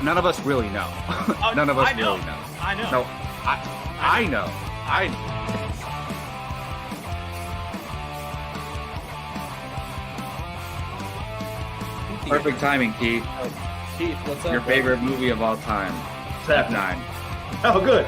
none of us really know. None of us really know. I know. No, I know. Perfect timing, Keith. Keith, what's up? Your favorite movie of all time. F9. Oh, good.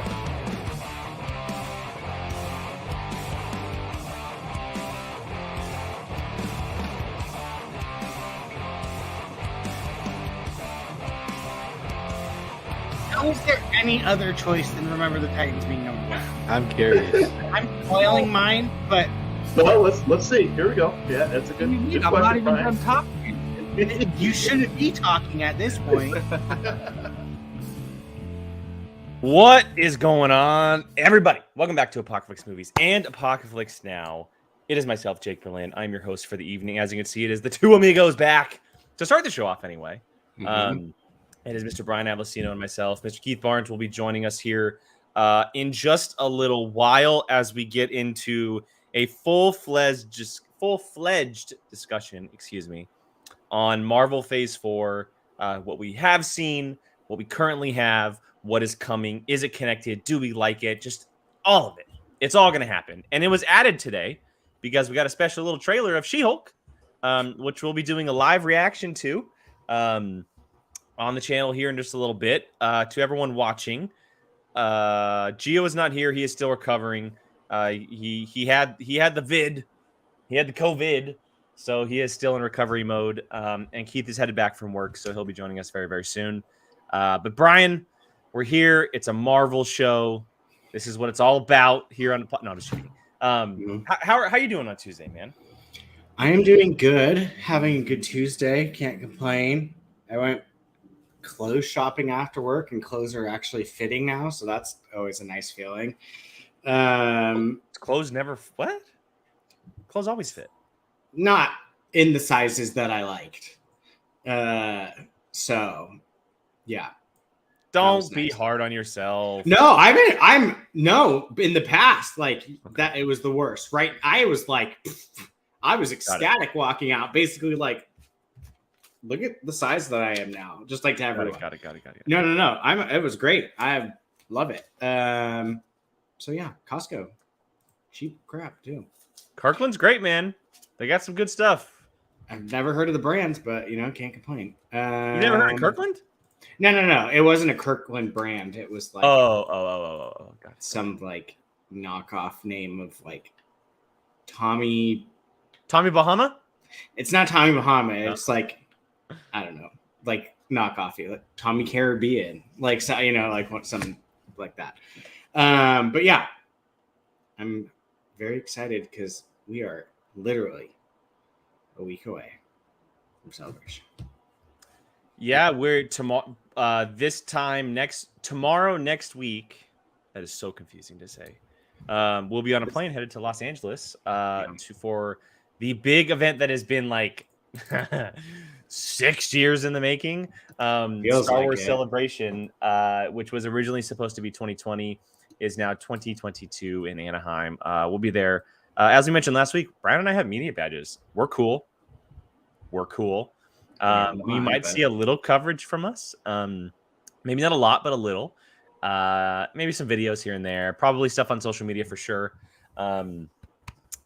How is there any other choice than Remember the Titans being number one? I'm curious. I'm spoiling mine, but Well, let's see. Here we go. Yeah, that's a good I'm question, not even Brian. done talking. you shouldn't be talking at this point. What is going on? Everybody, welcome back to Apocaflix Movies and Apocaflix Now. It is myself, Jake Berlin. I'm your host for the evening. As you can see, it is the two amigos back to start the show off anyway. It is Mr. Brian Avellino and myself. Mr. Keith Barnes will be joining us here in just a little while as we get into a full-fledged discussion, on Marvel Phase 4, what we have seen, what we currently have, what is coming, is it connected, do we like it, just all of it. It's all going to happen. And it was added today because we got a special little trailer of She-Hulk, which we'll be doing a live reaction to on the channel here in just a little bit. To everyone watching, Gio is not here. He is still recovering. He had the vid. He had the COVID. So he is still in recovery mode. And Keith is headed back from work, so he'll be joining us very, very soon. But Brian, we're here. It's a Marvel show. This is what it's all about here on the no, I'm just kidding. How you doing on Tuesday, man? I am doing good. Having a good Tuesday. Can't complain. I went clothes shopping after work, and clothes are actually fitting now, so that's always a nice feeling. Clothes never what? Clothes always fit. Not in the sizes that I liked. So yeah. Don't be hard on yourself. No, I'm in the past, like that it was the worst, right? I was like I was ecstatic walking out, basically like look at the size that I am now, just like to everyone. Got it. No. It was great. I love it. So yeah, Costco. Cheap crap too. Kirkland's great, man. They got some good stuff. I've never heard of the brands, but can't complain. You never heard of Kirkland? No. It wasn't a Kirkland brand. It was like Got it. some like knockoff name of like Tommy Bahama? It's not Tommy Bahama. It's like I don't know, like knockoff, like Tommy Caribbean, like so, like something like that. But yeah, I'm very excited because we are literally a week away from Celebration. Yeah, we're tomorrow. Tomorrow next week. That is so confusing to say. We'll be on a plane headed to Los Angeles for the big event that has been like 6 years in the making. Star Wars Celebration, which was originally supposed to be 2020, is now 2022 in Anaheim. We'll be there. As we mentioned last week, Brian and I have media badges. We're cool. We might see a little coverage from us. Maybe not a lot, but a little. Maybe some videos here and there. Probably stuff on social media for sure.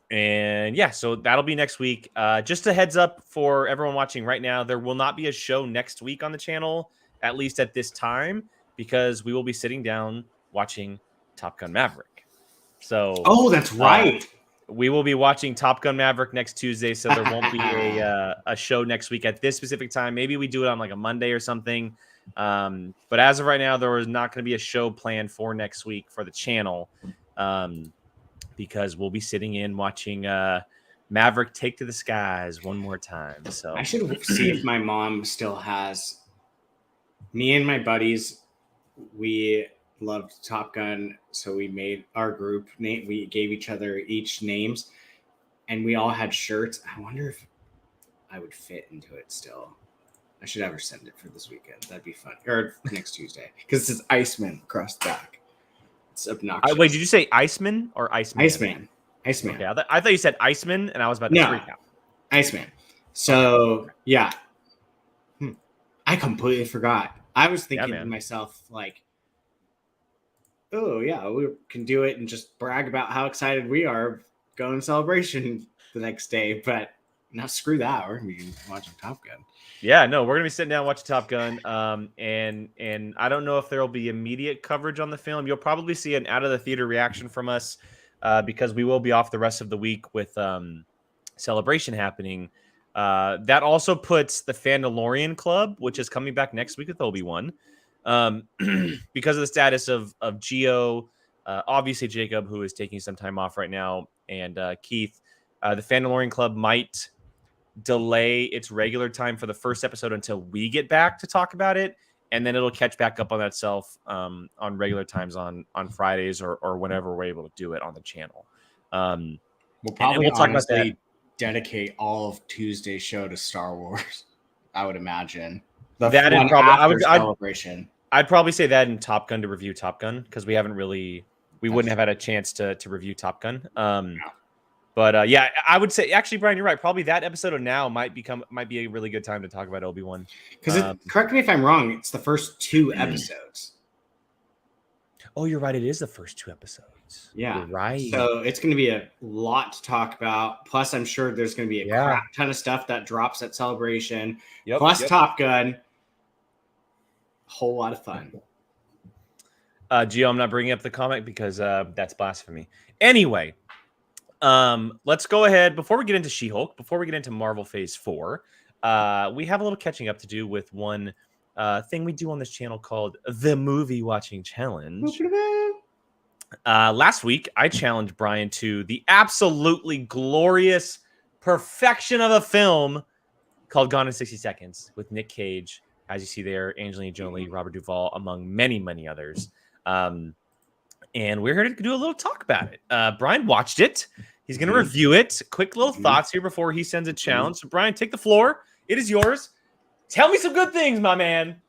And yeah, so that'll be next week. Just a heads up for everyone watching right now, there will not be a show next week on the channel, at least at this time, because we will be sitting down watching Top Gun Maverick. So, that's right. We will be watching Top Gun Maverick next Tuesday, so there won't be a show next week at this specific time. Maybe we do it on like a Monday or something. But as of right now, there is not going to be a show planned for next week for the channel, because we'll be sitting in watching Maverick take to the skies one more time. So I should see if my mom still has. Me and my buddies, we loved Top Gun, so we made our group name. We gave each other each names, and we all had shirts. I wonder if I would fit into it still. I should have her send it for this weekend. That'd be fun. Or next Tuesday, because it says Iceman across the back. It's obnoxious. Wait, did you say Iceman or Iceman? Iceman. Okay, I thought you said Iceman, and I was about to freak out. Iceman. So yeah, I completely forgot. I was thinking man. to myself, like, oh yeah, we can do it and just brag about how excited we are going Celebration the next day. But now screw that. We're gonna be watching Top Gun. Yeah, no, we're gonna be sitting down watching Top Gun. And I don't know if there will be immediate coverage on the film. You'll probably see an out of the theater reaction from us because we will be off the rest of the week with Celebration happening. That also puts the Fandalorian Club, which is coming back next week with Obi-Wan. Because of the status of Geo, obviously Jacob, who is taking some time off right now, and Keith, the Fandalorian Club might delay its regular time for the first episode until we get back to talk about it, and then it'll catch back up on itself on regular times on Fridays or whenever we're able to do it on the channel. We'll probably we'll talk about that. Dedicate all of Tuesday's show to Star Wars. I would imagine That is probably after Celebration. I'd probably say that in Top Gun to review Top Gun because we wouldn't have had a chance to review Top Gun. But yeah, I would say actually, Brian, you're right. Probably that episode of Now might be a really good time to talk about Obi-Wan. Because correct me if I'm wrong, it's the first 2 episodes. Oh, you're right. It is the first 2 episodes. Yeah, you're right. So it's going to be a lot to talk about. Plus, I'm sure there's going to be a crap ton of stuff that drops at Celebration. Plus Top Gun. Whole lot of fun. Gio, I'm not bringing up the comic because that's blasphemy. Anyway, let's go ahead. Before we get into She-Hulk, before we get into Marvel Phase 4, we have a little catching up to do with one thing we do on this channel called the Movie Watching Challenge. Last week, I challenged Brian to the absolutely glorious perfection of a film called Gone in 60 Seconds with Nick Cage. As you see there, Angelina Jolie, Robert Duvall, among many, many others. And we're here to do a little talk about it. Brian watched it. He's going to review it. Quick little thoughts here before he sends a challenge. So, Brian, take the floor. It is yours. Tell me some good things, my man.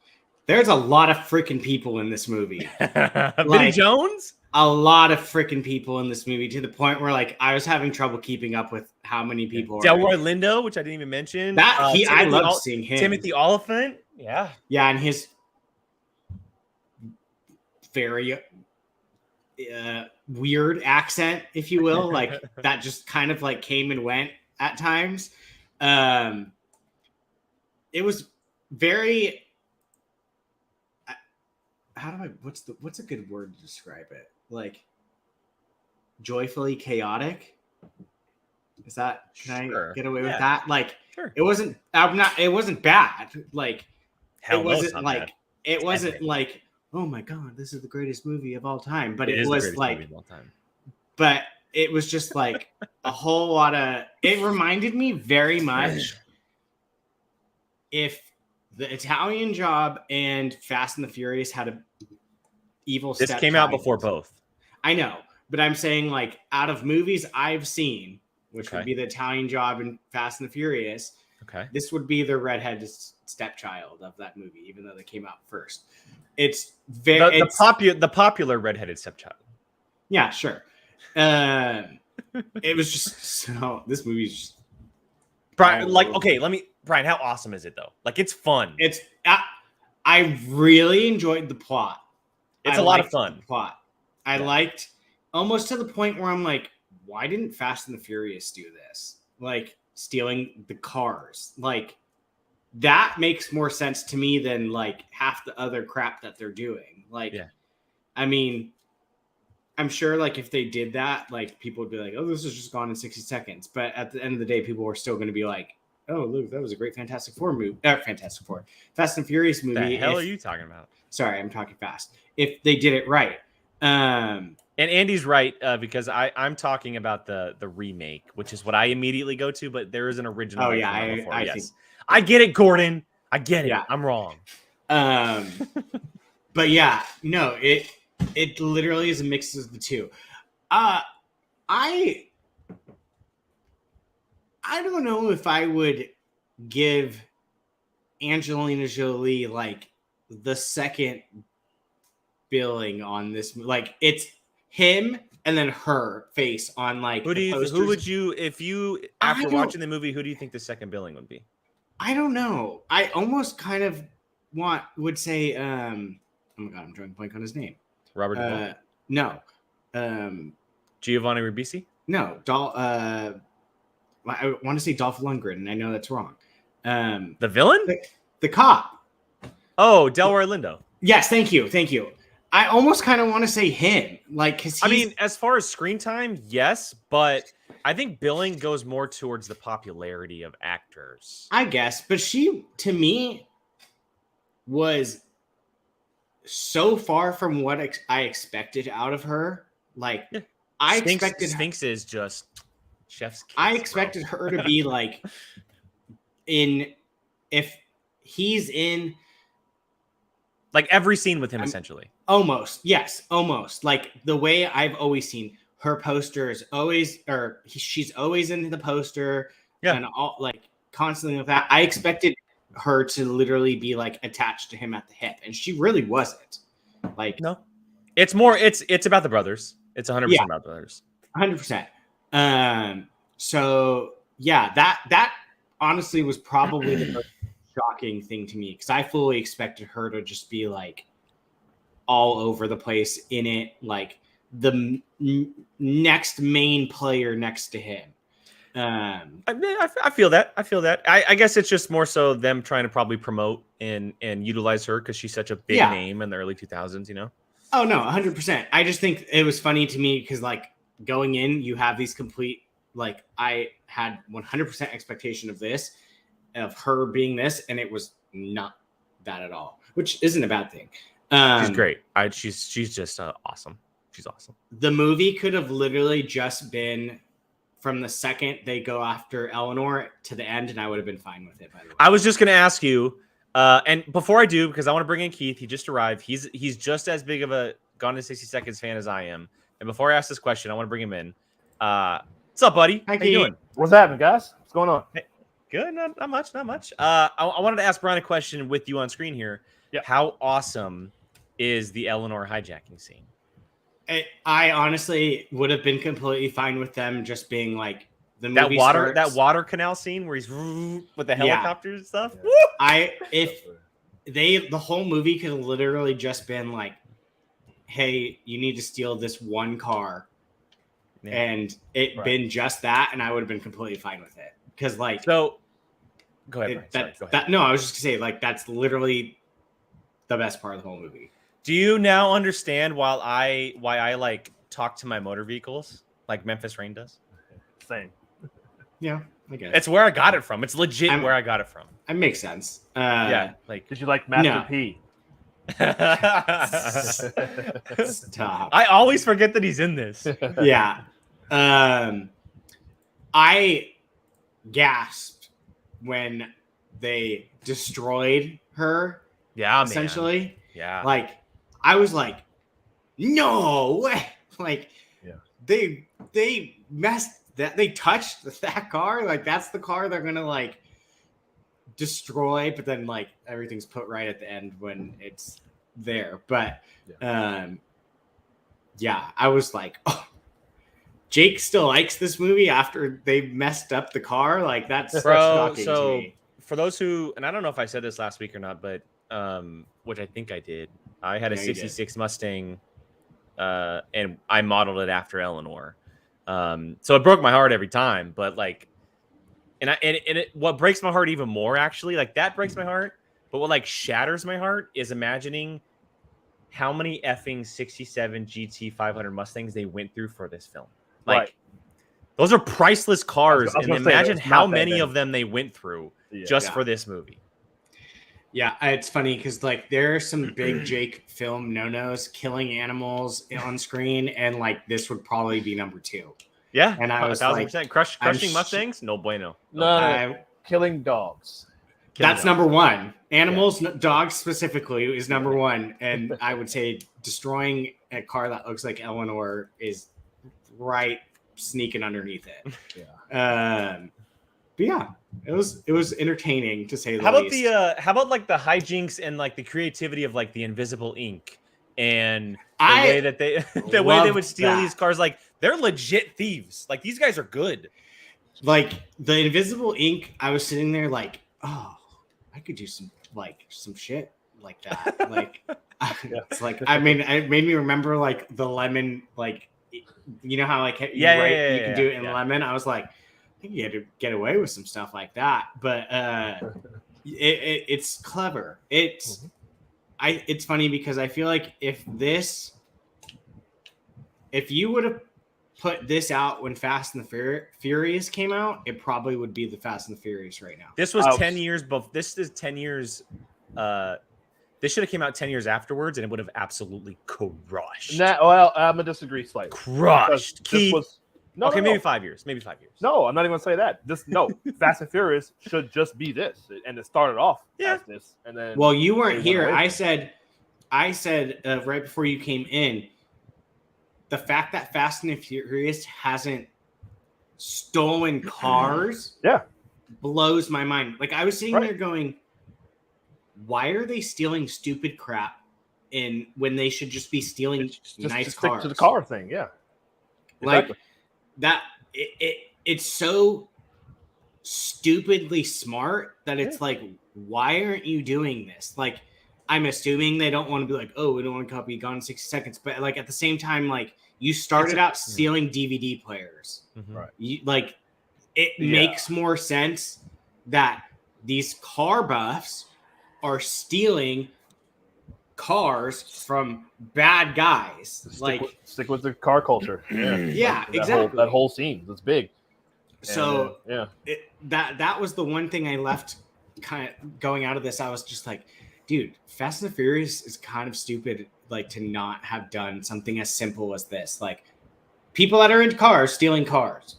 There's a lot of freaking people in this movie. Vinnie Jones? A lot of freaking people in this movie to the point where, like, I was having trouble keeping up with how many people. Delroy Lindo, which I didn't even mention. I love seeing him. Timothy Oliphant. Yeah. Yeah, and his very weird accent, if you will, like that just kind of like came and went at times. It was very what's a good word to describe it? Like joyfully chaotic. Is that can I get away with that? Like it wasn't bad. Like Hell it wasn't no, like bad. It wasn't like, oh my god, this is the greatest movie of all time. But it was like, but it was just like a whole lot of. It reminded me very much if the Italian Job and Fast and the Furious had a evil. This came out before both. I know, but I'm saying like out of movies I've seen, which would be the Italian Job and Fast and the Furious. Okay, this would be the redheaded stepchild of that movie, even though they came out first. It's very the popular redheaded stepchild. Yeah, sure. It was just so. This movie's just Brian. Like, okay, Brian. How awesome is it though? Like, it's fun. It's. I really enjoyed the plot. It's a lot of fun. Plot. I liked almost to the point where I'm like, why didn't Fast and the Furious do this? Like stealing the cars, like. That makes more sense to me than like half the other crap that they're doing. Like, I mean, I'm sure like if they did that, like people would be like, oh, this is just Gone in 60 Seconds. But at the end of the day, people were still going to be like, oh, look, that was a great Fantastic Four movie. Fantastic Four. Fast and Furious movie. The hell are you talking about? Sorry, I'm talking fast. If they did it right. And Andy's right because I'm talking about the remake, which is what I immediately go to, but there is an original. Oh, yeah, I think. I get it, Gordon. I get it. Yeah. I'm wrong. But yeah, no, it literally is a mix of the two. I don't know if I would give Angelina Jolie like the second billing on this. Like it's him and then her face on like. Who would you if you after watching the movie? Who do you think the second billing would be? I don't know. I almost kind of would say oh my god, I'm drawing a blank on his name. Robert Duvall? No. Giovanni Ribisi? No. I want to say Dolph Lundgren, and I know that's wrong. The villain? The cop. Oh, Delroy Lindo. Yes, thank you. I almost kind of want to say him, like, because I mean, as far as screen time, yes, but I think billing goes more towards the popularity of actors. I guess, but she, to me, was so far from what I expected out of her. Like, Yeah. I expected Sphinx is just chef's kiss, I expected her to be like if he's in like every scene with him, essentially. Almost, yes, almost. Like the way I've always seen her poster is always, she's always in the poster, and all like constantly with that. I expected her to literally be like attached to him at the hip, and she really wasn't. Like, no, it's more. It's about the brothers. It's 100% about the brothers. 100%. So yeah, that honestly was probably the most shocking thing to me, because I fully expected her to just be like all over the place in it, like the next main player next to him. I feel that. I guess it's just more so them trying to probably promote and utilize her because she's such a big name in the early 2000s, you know? Oh, no, 100%. I just think it was funny to me because, like, going in, you have these complete, like, I had 100% expectation of this, of her being this, and it was not that at all, which isn't a bad thing. She's great. She's just awesome. She's awesome. The movie could have literally just been from the second they go after Eleanor to the end, and I would have been fine with it. By the way, I was just going to ask you, and before I do, because I want to bring in Keith, he just arrived. He's just as big of a Gone in 60 Seconds fan as I am. And before I ask this question, I want to bring him in. What's up, buddy? Hi, How you doing? What's happening, guys? What's going on? Hey, good. Not much. I wanted to ask Brian a question with you on screen here. Yeah. How awesome is the Eleanor hijacking scene? I honestly would have been completely fine with them just being like the movie that water canal scene where he's with the helicopters and stuff. Yeah. The whole movie could have literally just been like, hey, you need to steal this one car, and been just that, and I would have been completely fine with it. Because like, so go ahead. Go ahead. No, I was just gonna say, like, that's literally the best part of the whole movie. Do you now understand why I like talk to my motor vehicles like Memphis Rain does? Same. Yeah, I guess. It's where I got it from. It's legit where I got it from. It makes sense. Like, did you like Master P? Stop. I always forget that he's in this. Yeah. I gasped when they destroyed her. Yeah, essentially. Man. Yeah. Like, I was like, no way. Like, they messed that. They touched that car. Like, that's the car they're gonna like destroy. But then like everything's put right at the end when it's there. But I was like, oh, Jake still likes this movie after they messed up the car. Like, that's shocking to me. For those who, and I don't know if I said this last week or not, but which I think I did. I had a 66 Mustang, and I modeled it after Eleanor. So it broke my heart every time. But like, what breaks my heart even more, actually, like that breaks my heart. But what like shatters my heart is imagining how many effing 67 GT 500 Mustangs they went through for this film. Like, those are priceless cars, and imagine how many of them they went through just for this movie. Yeah, it's funny because like there are some big Jake film no-nos, killing animals on screen, and like this would probably be number 2. Yeah, and I was 1,000%. Like, crushing Mustangs, no bueno. No, killing dogs. That's number 1. Animals, dogs specifically, is number 1, and I would say destroying a car that looks like Eleanor is right sneaking underneath it. But yeah, it was entertaining to say the least. How about like the hijinks and like the creativity of like the invisible ink and the way that they would steal these cars? Like, they're legit thieves. Like, these guys are good. Like the invisible ink, I was sitting there like, oh, I could do some shit like that. Like, it's like, I mean, it made me remember like the lemon, like, you know how like you can do it in lemon. I was like, I think you had to get away with some stuff like that, but it's clever. It's funny because I feel like if you would have put this out when Fast and the Furious came out, it probably would be the Fast and the Furious right now. This was 10 years, but this is 10 years. This should have came out 10 years afterwards, and it would have absolutely crushed. Well, I'm gonna disagree slightly. Crushed. Maybe 5 years. Maybe 5 years. No, I'm not even gonna say that. Fast and Furious should just be this, and it started off as this, and then. Well, you weren't here. I said right before you came in, the fact that Fast and the Furious hasn't stolen cars, blows my mind. Like I was sitting there going, why are they stealing stupid crap when they should just be stealing nice cars? To the car thing, yeah. Like that, it's so stupidly smart that it's like, why aren't you doing this? Like, I'm assuming they don't want to be like, oh, we don't want to copy Gone in 60 Seconds. But like at the same time, like you started out stealing DVD players. Right. It makes more sense that these car buffs are stealing cars from bad guys. Stick with the car culture. Yeah, exactly. That whole scene. It's big. So that was the one thing I left kind of going out of this. I was just like, dude, Fast and the Furious is kind of stupid, like to not have done something as simple as this. Like people that are into cars stealing cars.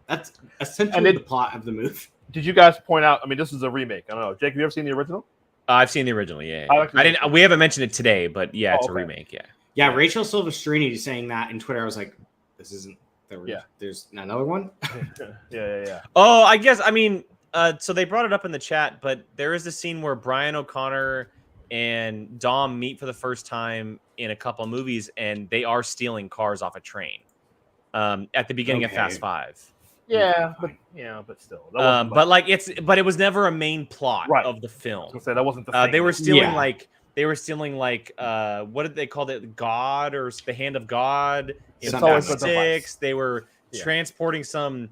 That's essentially the plot of the movie. Did you guys point out? I mean, this is a remake. I don't know. Jake, have you ever seen the original? I've seen the original. Yeah. I didn't. We haven't mentioned it today, but it's a remake. Yeah. Rachel Silvestrini saying that in Twitter. I was like, this isn't the There's another one. Yeah. Oh, I guess. I mean, so they brought it up in the chat, but there is a scene where Brian O'Connor and Dom meet for the first time in a couple of movies, and they are stealing cars off a train at the beginning of Fast 5. But still. But it was never a main plot of the film. I was gonna say, that wasn't the thing. They were stealing what did they call it? God or the hand of God in Fast 6. They were transporting some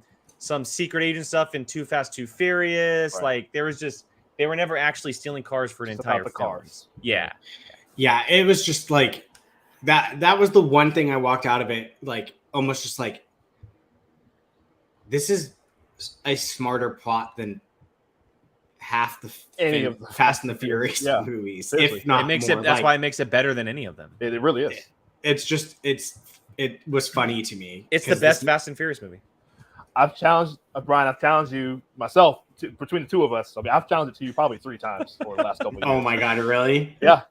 secret agent stuff in Too Fast, Too Furious. Right. Like they were never actually stealing cars for an entire film. Cars. Yeah. It was just like that was the one thing I walked out of it like almost just like, this is a smarter plot than half the Fast and the Furious movies. Seriously. If not, that's why it makes it better than any of them. It really is. It was funny to me. It's the best Fast and Furious movie. I've challenged Brian. I've challenged you myself between the two of us. I mean, I've challenged it to you probably 3 times for the last couple of years. Oh my god, really? Yeah.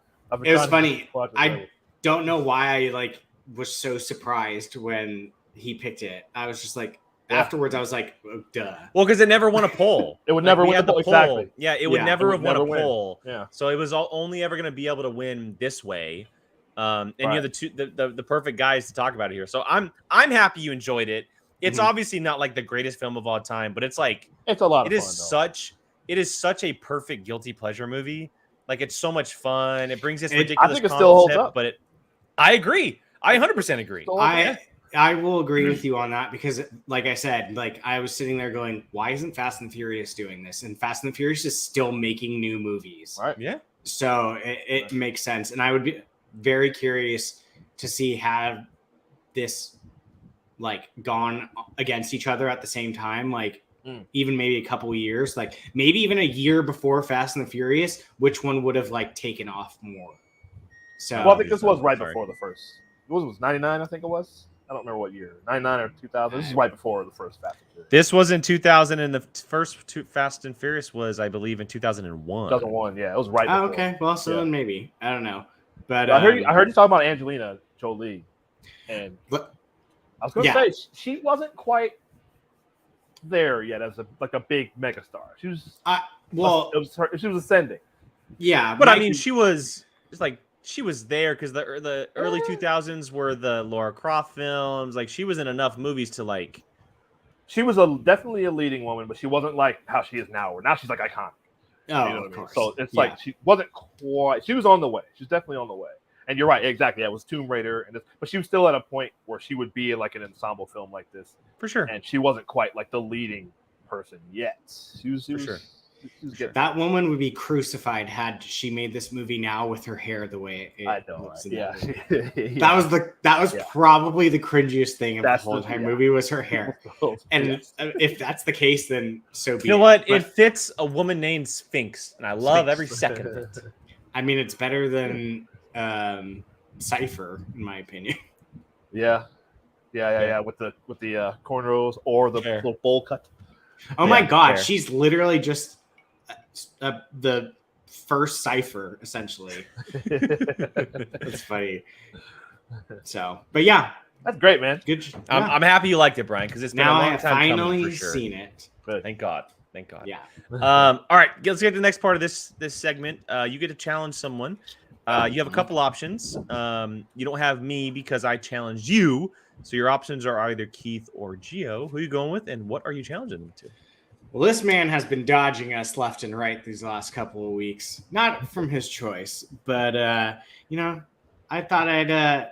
It was funny. I don't know why I was so surprised when he picked it. I was just like, afterwards, I was like, oh, duh. Well, because it never won a poll. It would never win the poll. Exactly. Yeah, it would never have won a poll. Yeah. So it was only ever going to be able to win this way. And you have the perfect guys to talk about it here. So I'm happy you enjoyed it. It's obviously not like the greatest film of all time, but it's a lot of fun. It is such a perfect guilty pleasure movie. Like it's so much fun. It brings this ridiculous I think it still holds up. But I agree. I 100% agree. I will agree with you on that because, like I said, I was sitting there going, why isn't Fast and Furious doing this? And Fast and Furious is still making new movies. Right. Yeah. So it makes sense. And I would be very curious to see have this gone against each other at the same time. Even maybe a couple of years, maybe even a year before Fast and the Furious, which one would have taken off more? So I think this was right before the first. It was 99, I think it was. I don't remember what year, 99 or 2000. This is right before the first Fast and Furious. This was in 2000, and the first Fast and Furious was, I believe, in 2001. 2001, yeah, it was right before. Okay, well, so then maybe I don't know, but I heard you talk about Angelina Jolie, and I was going to say she wasn't quite there yet as a big megastar. She was she was ascending. Yeah, but I mean, she was she was there because the early 2000s were the Lara Croft films. She was in enough movies to She was definitely a leading woman, but she wasn't how she is now. Now she's iconic. Oh, you know of what I mean? course. So it's like she wasn't quite. She was on the way. She's definitely on the way. And you're right, exactly. It was Tomb Raider, but she was still at a point where she would be in like an ensemble film like this, For sure. and she wasn't quite like the leading person yet. She was sure. That woman would be crucified had she made this movie now with her hair the way it I know. looks Right? in Yeah. that movie. That was probably the cringiest thing of the whole entire movie was her hair. And if that's the case, then so be it. You know what? But, It fits a woman named Sphinx, and I love every second of it. I mean, it's better than Cypher, in my opinion. Yeah. With the cornrows or the little bowl cut. Oh my God, she's literally just the first Cypher, essentially. That's funny. So, but yeah, that's great, man. Good. I'm happy you liked it, Brian, because it's been now a long I have time coming, finally for sure. seen it. Good. Thank God. Yeah. All right, let's get to the next part of this segment. You get to challenge someone. You have a couple options. You don't have me because I challenged you. So your options are either Keith or Gio. Who are you going with, and what are you challenging them to? Well, this man has been dodging us left and right these last couple of weeks. Not from his choice, but I thought I'd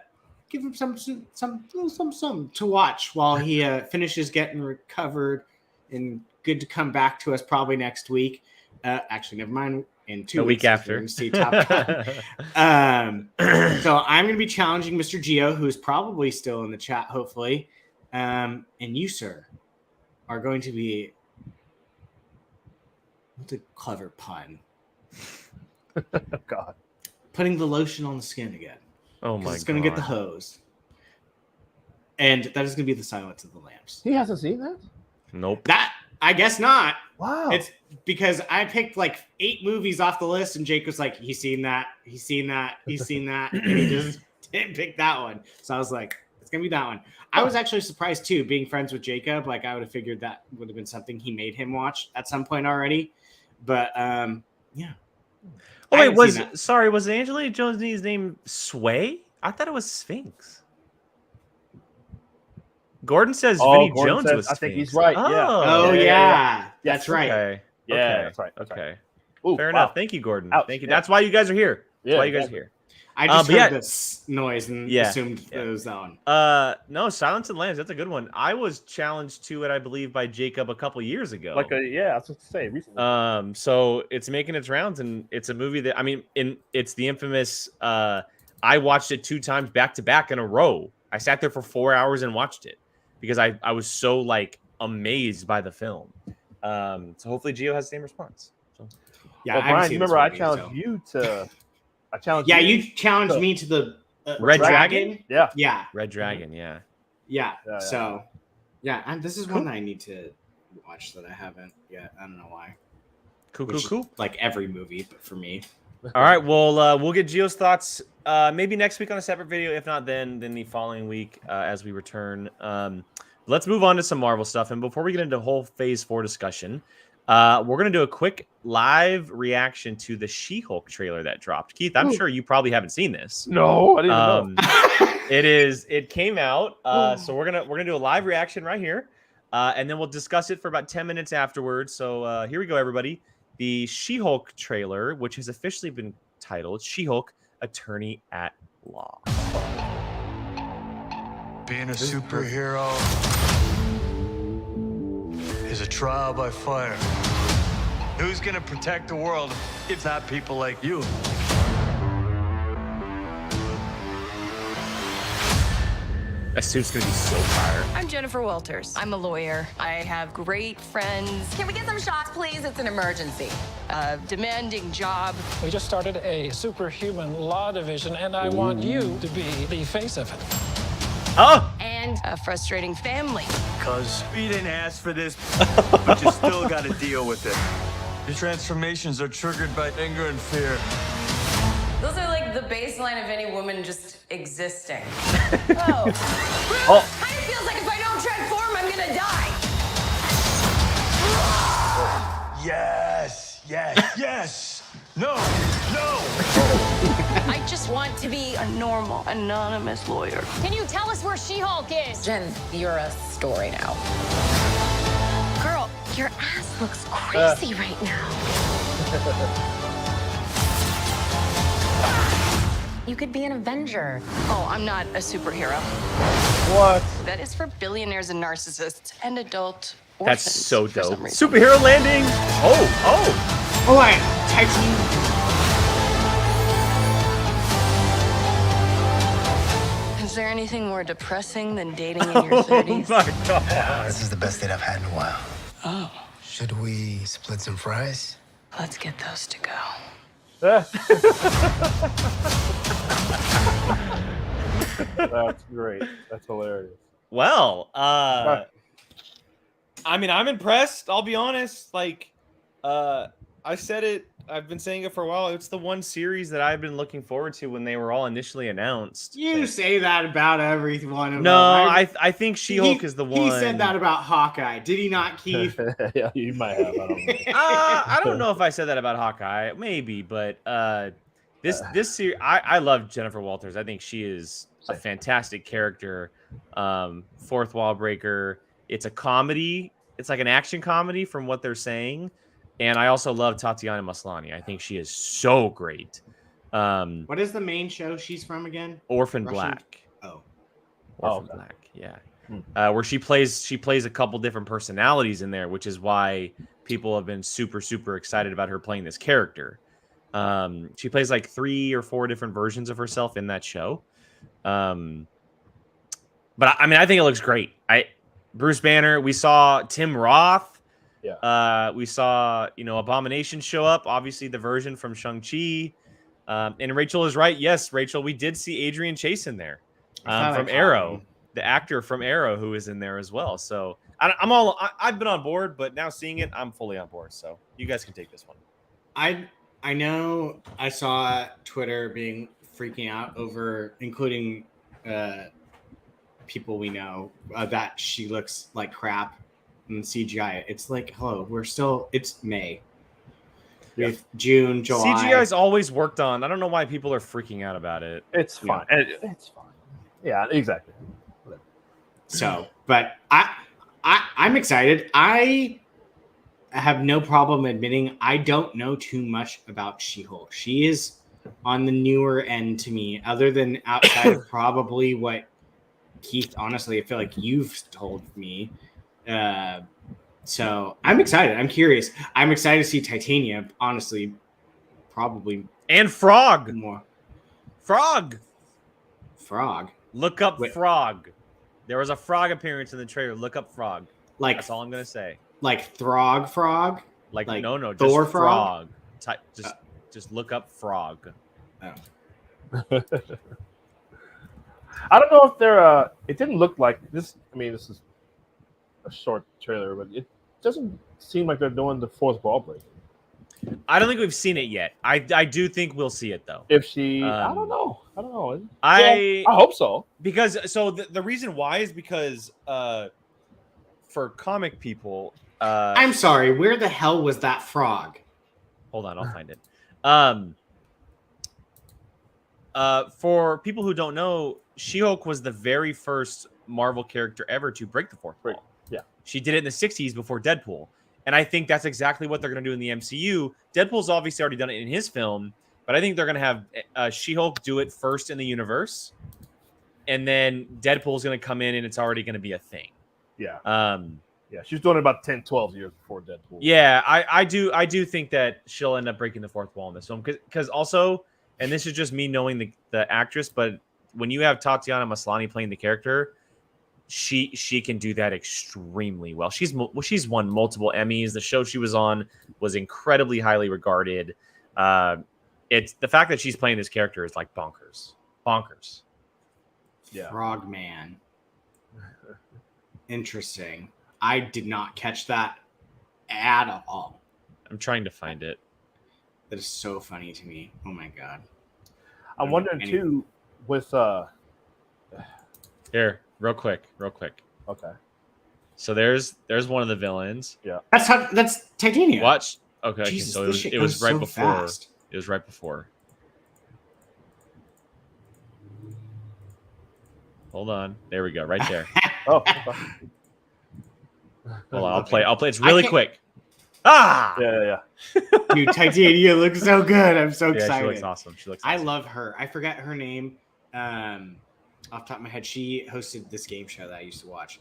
give him some to watch while he finishes getting recovered and good to come back to us probably next week. Actually, never mind. In 2 weeks week after. See Top Gun. So I'm going to be challenging Mr. Gio, who is probably still in the chat, hopefully. And you, sir, are going to be... What's a clever pun? God. Putting the lotion on the skin again. Oh my God. It's going to get the hose. And that is going to be the Silence of the Lambs. He hasn't seen that? Nope. That, I guess not. Wow. It's because I picked like 8 movies off the list, and Jake was like, he's seen that, and he just didn't pick that one. So I was like, it's going to be that one. I was actually surprised too, being friends with Jacob. Like, I would have figured that would have been something he made him watch at some point already. But yeah. Oh wait, was Angelina Jolie's name Sway? I thought it was Sphinx. Gordon says Vinnie Jones was Sphinx. I think he's right. Yeah. That's right. Okay. Yeah, that's right. Okay. Ooh, Fair enough. Thank you, Gordon. Ouch. Thank you. That's why you guys are here. That's why you guys are here. I just heard this noise and assumed it was that one. No, Silence of the Lambs. That's a good one. I was challenged to it, I believe, by Jacob a couple years ago. I was supposed to say recently. So it's making its rounds, and it's a movie that it's the infamous. I watched it 2 times back to back in a row. I sat there for 4 hours and watched it because I was so like amazed by the film. So hopefully Gio has the same response. So. Yeah, well, Brian, you remember I challenged you to. You challenged me to the Red Dragon. Yeah. Red Dragon. Yeah. So, and this is one I need to watch that I haven't yet. I don't know why. Cool. Like every movie, but for me. All right. Well, we'll get Gio's thoughts maybe next week on a separate video. If not, then the following week as we return. Let's move on to some Marvel stuff. And before we get into the whole Phase 4 discussion, we're going to do a quick live reaction to the She-Hulk trailer that dropped. Keith, I'm sure you probably haven't seen this. No, I didn't know. It came out. So we're gonna do a live reaction right here. And then we'll discuss it for about 10 minutes afterwards. So here we go, everybody. The She-Hulk trailer, which has officially been titled She-Hulk Attorney at Law. Being a superhero is a trial by fire. Who's gonna protect the world if not people like you? That suit's gonna be so fire. I'm Jennifer Walters. I'm a lawyer. I have great friends. Can we get some shots, please? It's an emergency. A demanding job. We just started a superhuman law division, and I want you to be the face of it. Oh! And a frustrating family. Cause we didn't ask for this, but you still gotta deal with it. Your transformations are triggered by anger and fear. Those are like the baseline of any woman just existing. Oh. Kind of feels like if I don't transform, I'm gonna die. Yes. No. I just want to be a normal, anonymous lawyer. Can you tell us where She-Hulk is? Jen, you're a story now. Girl, your ass looks crazy right now. You could be an Avenger. Oh, I'm not a superhero. What? That is for billionaires and narcissists and adult That's orphans so for dope. some reason. Superhero landing. Oh. Oh, I Titanium. Is there anything more depressing than dating in your 30s? Oh my god. This is the best date I've had in a while. Oh, Should we split some fries? let's get those to go. That's great. That's hilarious. Well, I mean, I'm impressed. I'll be honest. Like, I said it. I've been saying it for a while. It's the one series that I've been looking forward to when they were all initially announced. You say that about every one of No, them. I think She-Hulk is the one. He said that about Hawkeye. Did he not, Keith? Yeah, you might have. I don't know. I don't know if I said that about Hawkeye. Maybe, but this series, I love Jennifer Walters. I think she is a fantastic character. Fourth wall breaker. It's a comedy. It's like an action comedy from what they're saying. And I also love Tatiana Maslany. I think she is so great. What is the main show she's from again? Orphan Russian? Black. Oh. Orphan Black. Yeah. Where she plays a couple different personalities in there, which is why people have been super, super excited about her playing this character. She plays like 3 or 4 different versions of herself in that show. But I mean, I think it looks great. Bruce Banner, we saw Tim Roth. Yeah. We saw, Abomination show up, obviously the version from Shang-Chi. And Rachel is right. Yes, Rachel, we did see Adrian Chase in there from Arrow, the actor from Arrow who is in there as well. So I've been on board, but now seeing it, I'm fully on board. So you guys can take this one. I know I saw Twitter being freaking out over, including people we know, that she looks like crap in CGI. It's like, hello, it's May. Yeah. June, July. CGI's always worked on. I don't know why people are freaking out about it. It's fine. It's fine. Yeah, exactly. So, but I'm excited. I have no problem admitting I don't know too much about She-Hulk. She is on the newer end to me, other than outside of probably what Keith, honestly, I feel like you've told me. So I'm excited. I'm curious. I'm excited to see Titania, honestly, probably. And Frog. More. Frog. Look up Frog. There was a Frog appearance in the trailer. Look up Frog. That's all I'm going to say. Like Frog? Like no, just Thor Frog. Just look up Frog. Oh. I don't know if they're. It didn't look like this. I mean, this is a short trailer, but it doesn't seem like they're doing the fourth wall break. I don't think we've seen it yet. I do think we'll see it though. If she, I don't know. I hope so. Because the reason why is because for comic people. I'm sorry. Where the hell was that frog? Hold on, I'll find it. For people who don't know, She-Hulk was the very first Marvel character ever to break the fourth wall. Yeah. She did it in the 60s before Deadpool. And I think that's exactly what they're going to do in the MCU. Deadpool's obviously already done it in his film, but I think they're going to have She-Hulk do it first in the universe. And then Deadpool's going to come in and it's already going to be a thing. Yeah. Yeah, she was doing it about 10, 12 years before Deadpool. Yeah, I do think that she'll end up breaking the fourth wall in this film. Because also, and this is just me knowing the actress, but when you have Tatiana Maslany playing the character, she can do that extremely well. She's won multiple Emmys. The show she was on was incredibly highly regarded. It's the fact that she's playing this character is like bonkers. Yeah. Frogman. Interesting. I did not catch that at all. I'm trying to find it. That is so funny to me. Oh my god. I'm wondering too with Here, real quick. Okay. So there's one of the villains. Yeah. That's Titania. Watch. Okay. Jesus, so this it was right so before. fast. It was right before. Hold on. There we go. Right there. Oh. Hold on. I'll play. It's really quick. Ah, Yeah. Dude, Titania looks so good. I'm so excited. She looks awesome. I love her. I forget her name. Off the top of my head, she hosted this game show that I used to watch.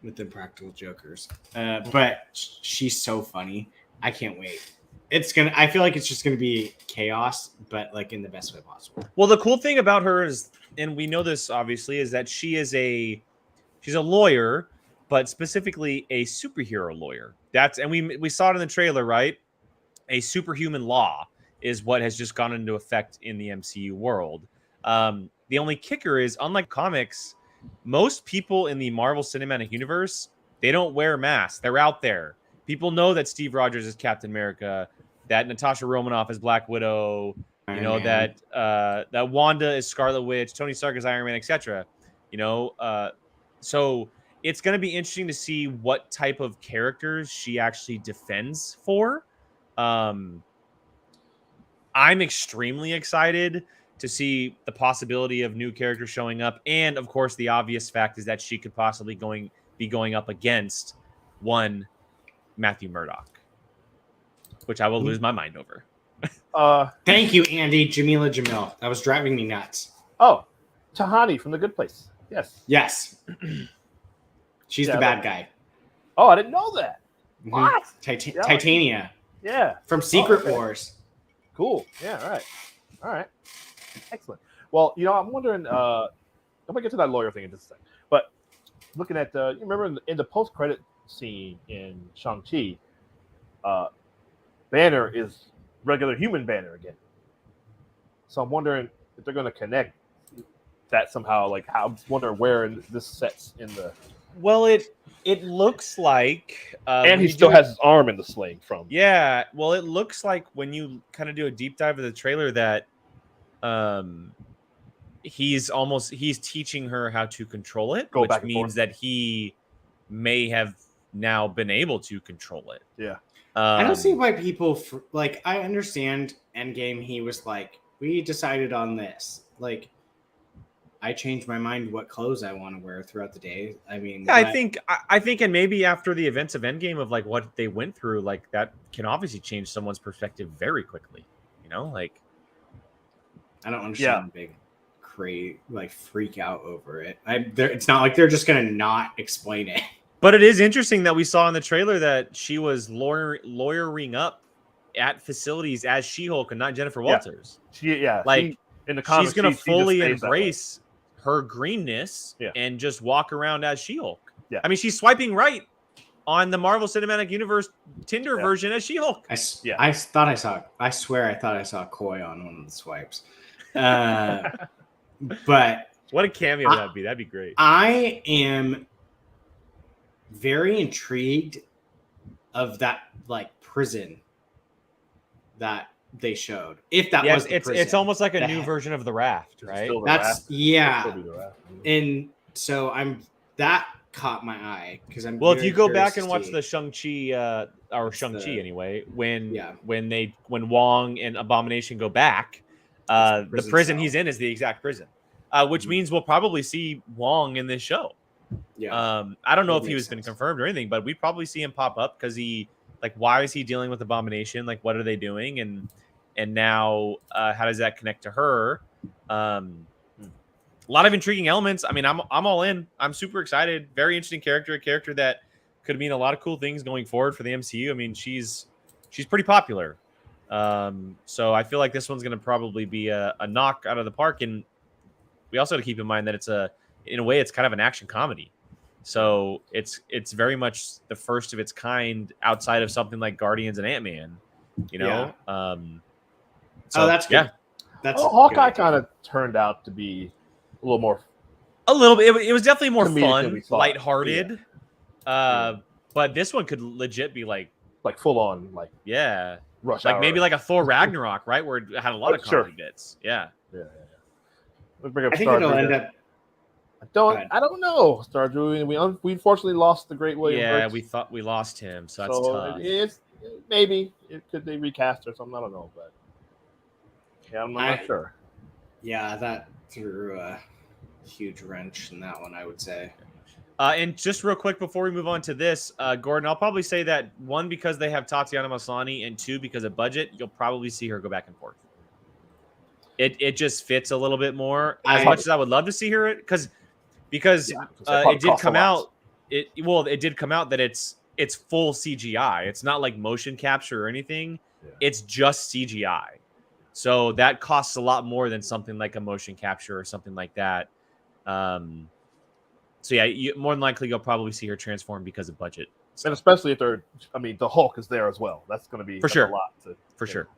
With the Practical Jokers. But she's so funny. I can't wait. I feel like it's just gonna be chaos, but like in the best way possible. Well, the cool thing about her is, and we know this obviously, is that she's a lawyer, but specifically a superhero lawyer. And we saw it in the trailer, right? A superhuman law is what has just gone into effect in the MCU world. The only kicker is, unlike comics, most people in the Marvel Cinematic Universe, they don't wear masks. They're out there. People know that Steve Rogers is Captain America, that Natasha Romanoff is Black Widow, that Wanda is Scarlet Witch, Tony Stark is Iron Man, etc. So it's going to be interesting to see what type of characters she actually defends for. I'm extremely excited to see the possibility of new characters showing up. And of course, the obvious fact is that she could possibly be going up against one Matthew Murdock, which I will lose my mind over. Thank you, Andy. Jamila Jamil. That was driving me nuts. Oh, Tahani from The Good Place. Yes. She's the bad guy. Oh, I didn't know that. What? Titania. Yeah. From Secret Wars. Cool. Yeah, all right. Excellent. Well, I'm wondering, I'm going to get to that lawyer thing in just a second. But looking at, you remember in the post-credit scene in Shang-Chi, Banner is regular human Banner again. So I'm wondering if they're going to connect that somehow. Like, I'm wondering where this sets in the... Well, it looks like... and he still has his arm in the sling from... Yeah, well, it looks like when you kind of do a deep dive of the trailer that he's teaching her how to control it, which means that he may have now been able to control it. Yeah. I don't see why people I understand Endgame. He was like, we decided on this. Like, I changed my mind what clothes I want to wear throughout the day. I mean, yeah, I think, and maybe after the events of Endgame of like what they went through, like that can obviously change someone's perspective very quickly. Like, I don't understand big freak out over it. It's not like they're just gonna not explain it. But it is interesting that we saw in the trailer that she was lawyering up at facilities as She-Hulk and not Jennifer Walters. In the comics, she's going to fully embrace her greenness and just walk around as She-Hulk. Yeah. I mean, she's swiping right on the Marvel Cinematic Universe Tinder version as She-Hulk. I swear I thought I saw Koi on one of the swipes. But what a cameo that'd be. That'd be great. I am very intrigued of that prison that they showed. If that was the prison, it's almost like a new version of the Raft, right? And so that caught my eye because if you go back and watch the Shang-Chi anyway, when Wong and Abomination go back, the prison he's in is the exact prison, which means we'll probably see Wong in this show. Yeah. I don't know if he was been confirmed or anything, but we probably see him pop up because why is he dealing with Abomination? Like, what are they doing? And now, how does that connect to her? A lot of intriguing elements. I mean, I'm all in. I'm super excited. Very interesting character. A character that could mean a lot of cool things going forward for the MCU. I mean, she's pretty popular. So I feel like this one's going to probably be a knock out of the park. And we also have to keep in mind that in a way, it's kind of an action comedy. So it's very much the first of its kind outside of something like Guardians and Ant-Man, Yeah. So that's good. Yeah. Hawkeye kind of turned out to be a little more. A little bit. It was definitely more fun, lighthearted. Yeah. But this one could legit be like full on, rush hour. Maybe like a Thor Ragnarok, right? Where it had a lot of comedy bits. Yeah. Let's bring up I think it'll end up. I don't know. Stardew, we unfortunately lost the great William. Yeah, Burks. we thought we lost him, so that's tough. Maybe could they recast or something? I don't know, but I'm not sure. Yeah, that threw a huge wrench in that one, I would say. And just real quick before we move on to this, Gordon, I'll probably say that 1, because they have Tatiana Maslany, and 2, because of budget, you'll probably see her go back and forth. It just fits a little bit more. As much as I would love to see her, because it did come out. It did come out that it's full CGI. It's not like motion capture or anything. Yeah. It's just CGI. So that costs a lot more than something like a motion capture or something like that. So yeah, more than likely you'll probably see her transform because of budget. And especially if the Hulk is there as well. That's going to be for sure. A lot. For sure.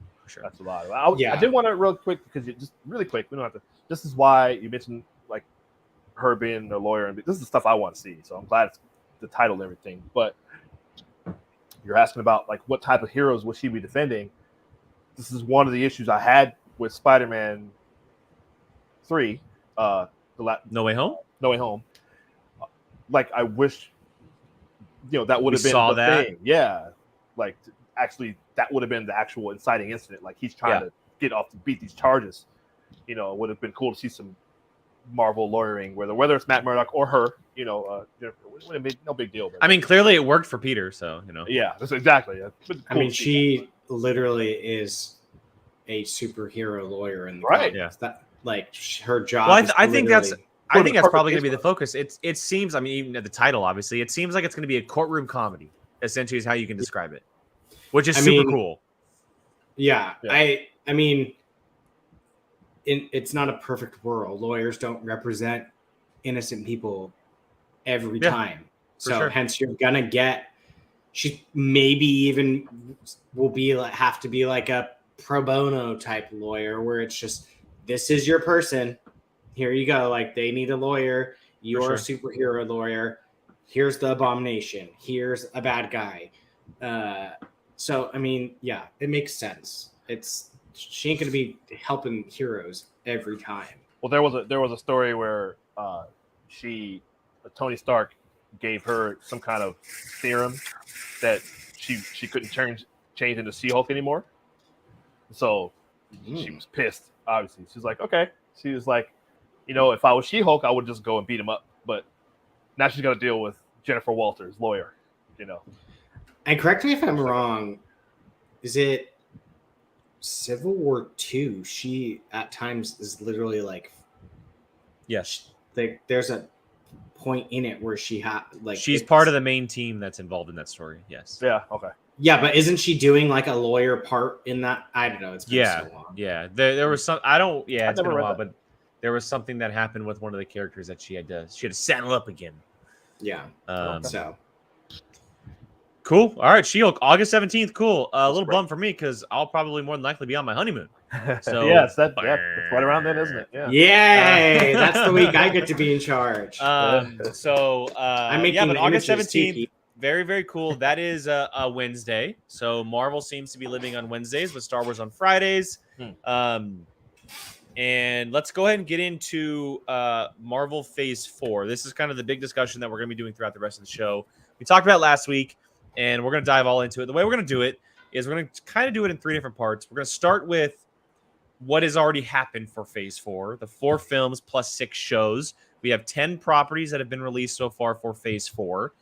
That's a lot. I did want to real quick, because just really quick, we don't have to. This is why you mentioned like her being a lawyer, and this is the stuff I want to see. So I'm glad it's the title and everything. But you're asking about like what type of heroes would she be defending? This is one of the issues I had with Spider-Man 3, No Way Home. No Way Home. Like I wish, that would have been the thing. Yeah, like actually, that would have been the actual inciting incident. Like he's trying to get off to beat these charges. It would have been cool to see some Marvel lawyering, whether it's Matt Murdock or her. No big deal. I mean, clearly it worked for Peter, so Yeah, that's exactly. Cool. I mean, she literally is a superhero lawyer in the right. comics. Yeah, that like her job. Well, I think that's probably going to be the focus. It seems. I mean, even at the title, obviously, it seems like it's going to be a courtroom comedy. Essentially, is how you can describe it, which is super cool. Yeah, I mean, it's not a perfect world. Lawyers don't represent innocent people every time. So hence you're gonna get, she maybe even will be like, have to be like a pro bono type lawyer where it's just, this is your person. Here you go. Like they need a lawyer. You're a superhero lawyer. Here's the Abomination. Here's a bad guy. So, I mean, yeah, it makes sense. She ain't going to be helping heroes every time. Well, there was a story where Tony Stark gave her some kind of serum that she couldn't change into She-Hulk anymore. So she was pissed, obviously. She's like, okay. She was like, if I was She-Hulk, I would just go and beat him up. But now she's got to deal with Jennifer Walters, lawyer, And correct me if I'm wrong, is it Civil War II? She, at times, is literally like... Yes. There's a point in it where she she's part of the main team that's involved in that story. Yes. Yeah. Okay. Yeah, but isn't she doing like a lawyer part in that? I don't know. It's been so long. Yeah. There was some. I don't. Yeah, it's been a while, but there was something that happened with one of the characters that she had to saddle up again. Yeah. So. Cool. All right, She-Hulk, August 17th. Cool. A little bummed for me because I'll probably more than likely be on my honeymoon. So yes, that's right around then, isn't it? Yeah. Yay! That's the week I get to be in charge. I'm making but August 17th. Very, very cool. That is a Wednesday. So Marvel seems to be living on Wednesdays with Star Wars on Fridays. And let's go ahead and get into Marvel Phase 4. This is kind of the big discussion that we're going to be doing throughout the rest of the show. We talked about last week, and we're going to dive all into it. The way we're going to do it is we're going to kind of do it in 3 different parts. We're going to start with what has already happened for Phase 4, the 4 films plus 6 shows. We have 10 properties that have been released so far for Phase 4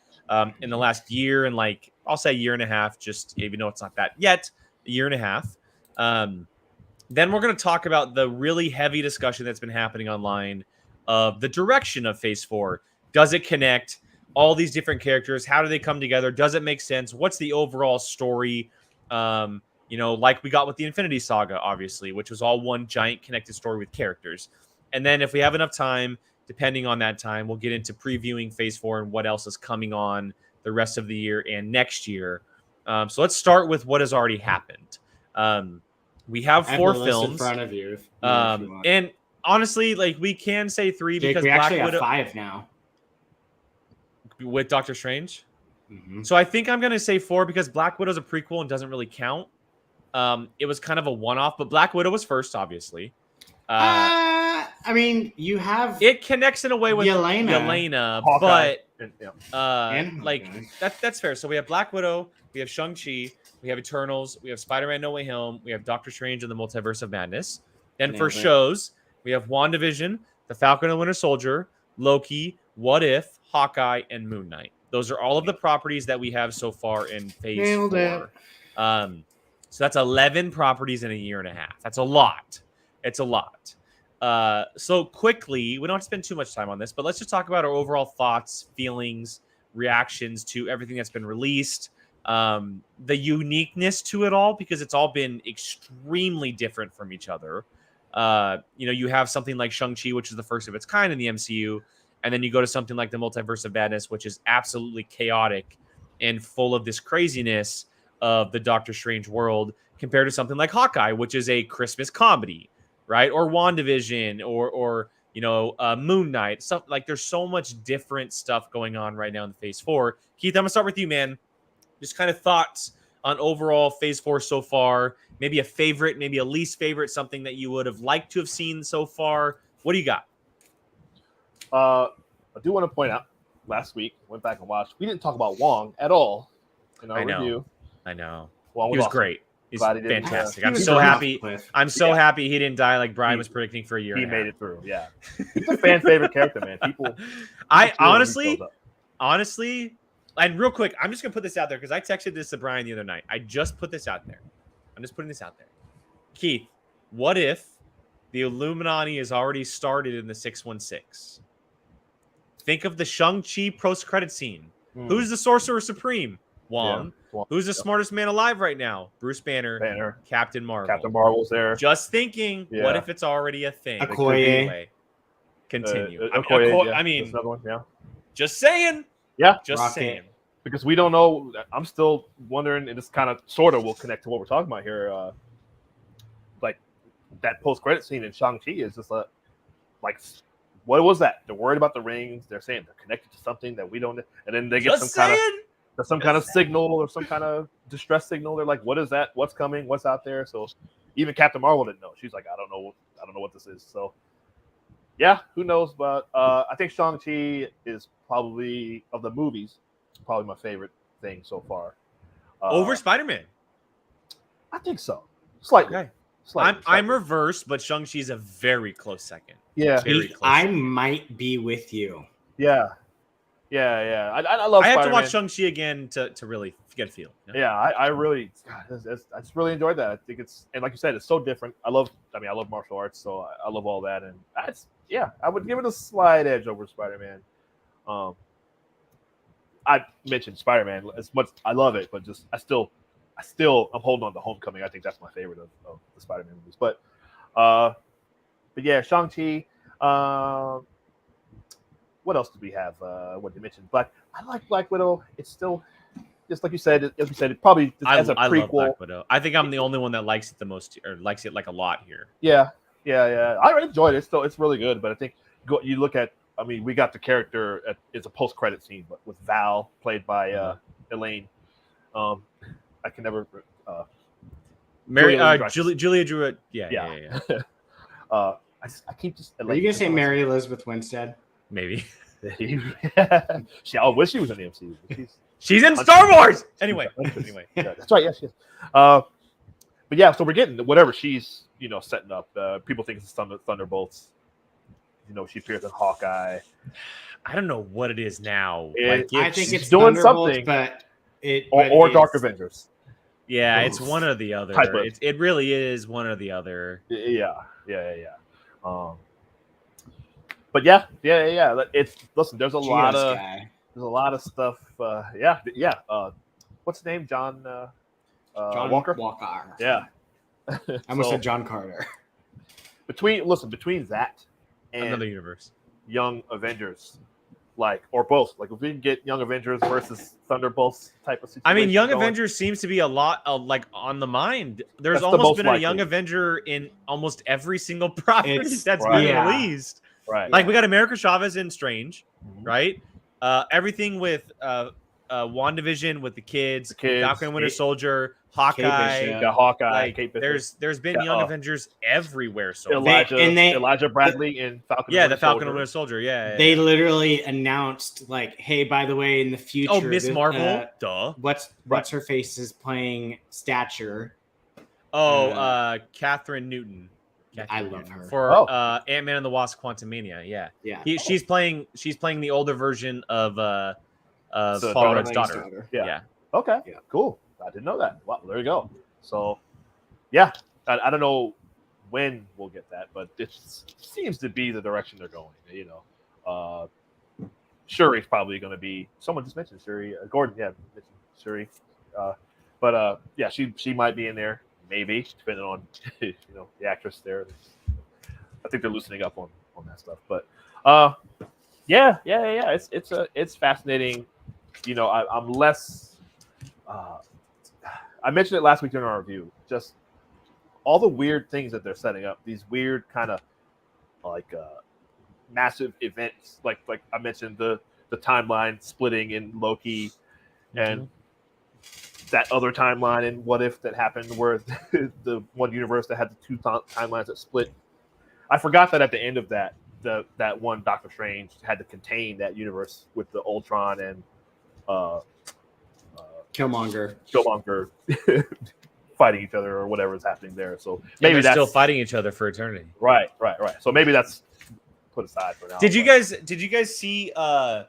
in the last year and I'll say year and a half, just even though it's not that yet, a year and a half. Then we're going to talk about the really heavy discussion that's been happening online of the direction of Phase 4. Does it connect? All these different characters, how do they come together? Does it make sense? What's the overall story? Like we got with the Infinity Saga, obviously, which was all one giant connected story with characters. And then if we have enough time, depending on that time, we'll get into previewing Phase 4 and what else is coming on the rest of the year and next year. So let's start with what has already happened. We have 4 films in front of you. If you want. And honestly, we can say 3 Jake, because we Black actually Widow have 5 now with Doctor Strange. So I think I'm going to say 4 because Black Widow's a prequel and doesn't really count. It was kind of a one-off, but Black Widow was first, obviously. I mean, you have it connects in a way with Yelena, but that's fair. So we have Black Widow, we have Shang-Chi, we have Eternals, we have Spider-Man No Way Home, we have Doctor Strange and the Multiverse of Madness. Then shows, we have WandaVision, The Falcon and Winter Soldier, Loki, What If, Hawkeye, and Moon Knight. Those are all of the properties that we have so far in Phase Nailed 4. So that's 11 properties in a year and a half. That's a lot. It's a lot. So quickly, we don't have to spend too much time on this, but let's just talk about our overall thoughts, feelings, reactions to everything that's been released. The uniqueness to it all, because it's all been extremely different from each other. You have something like Shang-Chi, which is the first of its kind in the MCU. And then you go to something like the Multiverse of Madness, which is absolutely chaotic and full of this craziness of the Doctor Strange world, compared to something like Hawkeye, which is a Christmas comedy, right? Or WandaVision, or Moon Knight. Stuff like there's so much different stuff going on right now in Phase 4. Keith, I'm gonna start with you, man. Just kind of thoughts on overall Phase 4 so far. Maybe a favorite, maybe a least favorite, something that you would have liked to have seen so far. What do you got? I do want to point out, last week, went back and watched, we didn't talk about Wong at all in our review. I know. Wong He was awesome. Great. He's fantastic. I'm was so a happy. cliff. I'm so happy he didn't die like Brian was predicting for a year. He and a made half. it through, yeah. He's a fan favorite character, man. People honestly, and real quick, I'm just gonna put this out there because I texted this to Brian the other night. I just put this out there. I'm just putting this out there. Keith, what if the Illuminati has already started in the 616? Think of the Shang-Chi post-credit scene. Who's the Sorcerer Supreme? Wong. Yeah. Who's the smartest man alive right now? Bruce Banner. Captain Marvel. Captain Marvel's there. Just thinking, Yeah. what if it's already a thing? Okoye. Anyway, continue. Okoye, I mean, that's another one, yeah. just saying. Yeah. Just Rocket. saying. Because we don't know. I'm still wondering, and this kind of sort of will connect to what we're talking about here. Like that post-credit scene in Shang-Chi is just like what was that? They're worried about the rings. They're saying they're connected to something that we don't, and then they get some kind of signal or some kind of distress signal. They're like, what is that? What's coming? What's out there? So even Captain Marvel didn't know. She's like, I don't know what this is. So yeah, who knows? But I think Shang-Chi is probably, of the movies, probably my favorite thing so far. Over Spider-Man. I think so. Slightly. Okay. Slightly. I'm reversed, but Shang-Chi is a very close second. Yeah. Very close I second. might be with you. Yeah. I love. I have Spider-Man. to watch Shang-Chi again to really get a feel. You know? Yeah, I really, God, I just really enjoyed that. I think it's, and like you said, it's so different. I love martial arts, so I love all that, and I would give it a slight edge over Spider-Man. I mentioned Spider-Man as much. I love it, but just I'm holding on to Homecoming. I think that's my favorite of the Spider-Man movies. But yeah, Shang-Chi. What else did we have? What you mentioned, I like Black Widow. It's still just like you said. As we said, it probably as a prequel. I love Black Widow. I think I'm the only one that likes it the most, or likes it like a lot here. Yeah. I enjoyed it. Still, it's really good. But I think you look at. I mean, we got the character. It's a post-credit scene, but with Val played by Elaine. I can never. Julia Drew. Yeah. I keep just. Are you gonna say Mary Elizabeth Winstead? Maybe. I wish she was in the MCU. She's in Star Wars. Anyway. Yeah, that's right. Yes, she is. But yeah, so we're getting whatever she's setting up. People think it's Thunderbolts. She appears in Hawkeye. I don't know what it is now. I think it's doing something, but or Dark Avengers. Yeah, it's one or the other. It really is one or the other. Yeah. But yeah. Listen. There's a lot of stuff. What's his name? John Walker. Yeah. I almost said John Carter. Between that and another universe, Young Avengers, or both. Like if we can get Young Avengers versus Thunderbolts type of situation. I mean, Young Avengers seems to be a lot on the mind. There's almost been a Young Avenger in almost every single property that's been released. Right. Like we got America Chavez in Strange, right? Everything with WandaVision with the kids, Falcon and Winter Soldier, Hawkeye. Kate Bishop. There's been Young Avengers everywhere. So Elijah Bradley in Falcon. Yeah, the Falcon and Winter Soldier. Yeah. They literally announced hey, by the way, in the future, oh, Miss Marvel. Duh. What's her face is playing Stature. Oh, Catherine Newton. I love her for Ant-Man and the Wasp: Quantumania. Yeah. She's playing the older version of Paul Rudd's daughter. Yeah. Okay. Yeah. Cool. I didn't know that. Well, there you go. So, yeah, I don't know when we'll get that, but it seems to be the direction they're going. You know, Shuri's probably going to be. Someone just mentioned Shuri. Gordon, mentioned Shuri. But she might be in there, maybe, depending on the actress there. I think they're loosening up on that stuff. But it's fascinating. You know, I'm less. I mentioned it last week during our review. Just all the weird things that they're setting up. These weird kind of like massive events. Like I mentioned, the timeline splitting in Loki, and that other timeline in What If that happened, where the one universe that had the two timelines that split. I forgot that at the end of that, that one Doctor Strange had to contain that universe with the Ultron and Killmonger fighting each other or whatever is happening there. So maybe they're still fighting each other for eternity. Right. So maybe that's put aside for now. Did you guys see? There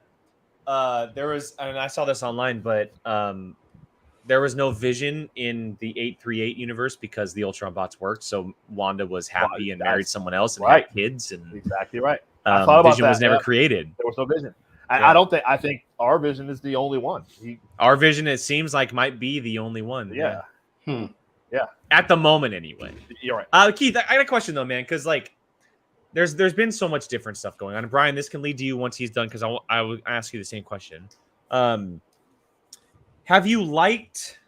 was, and I saw this online, but there was no Vision in the 838 universe because the Ultron bots worked. So Wanda was happy and married someone else and had kids. And exactly right. I thought about Vision was never created. There was no Vision. I think our Vision is the only one. Our Vision, it seems like, might be the only one. Yeah. Yeah. At the moment, anyway. You're right. Keith, I got a question though, man, because like, there's been so much different stuff going on. And Brian, this can lead to you once he's done, because I will ask you the same question. Have you liked?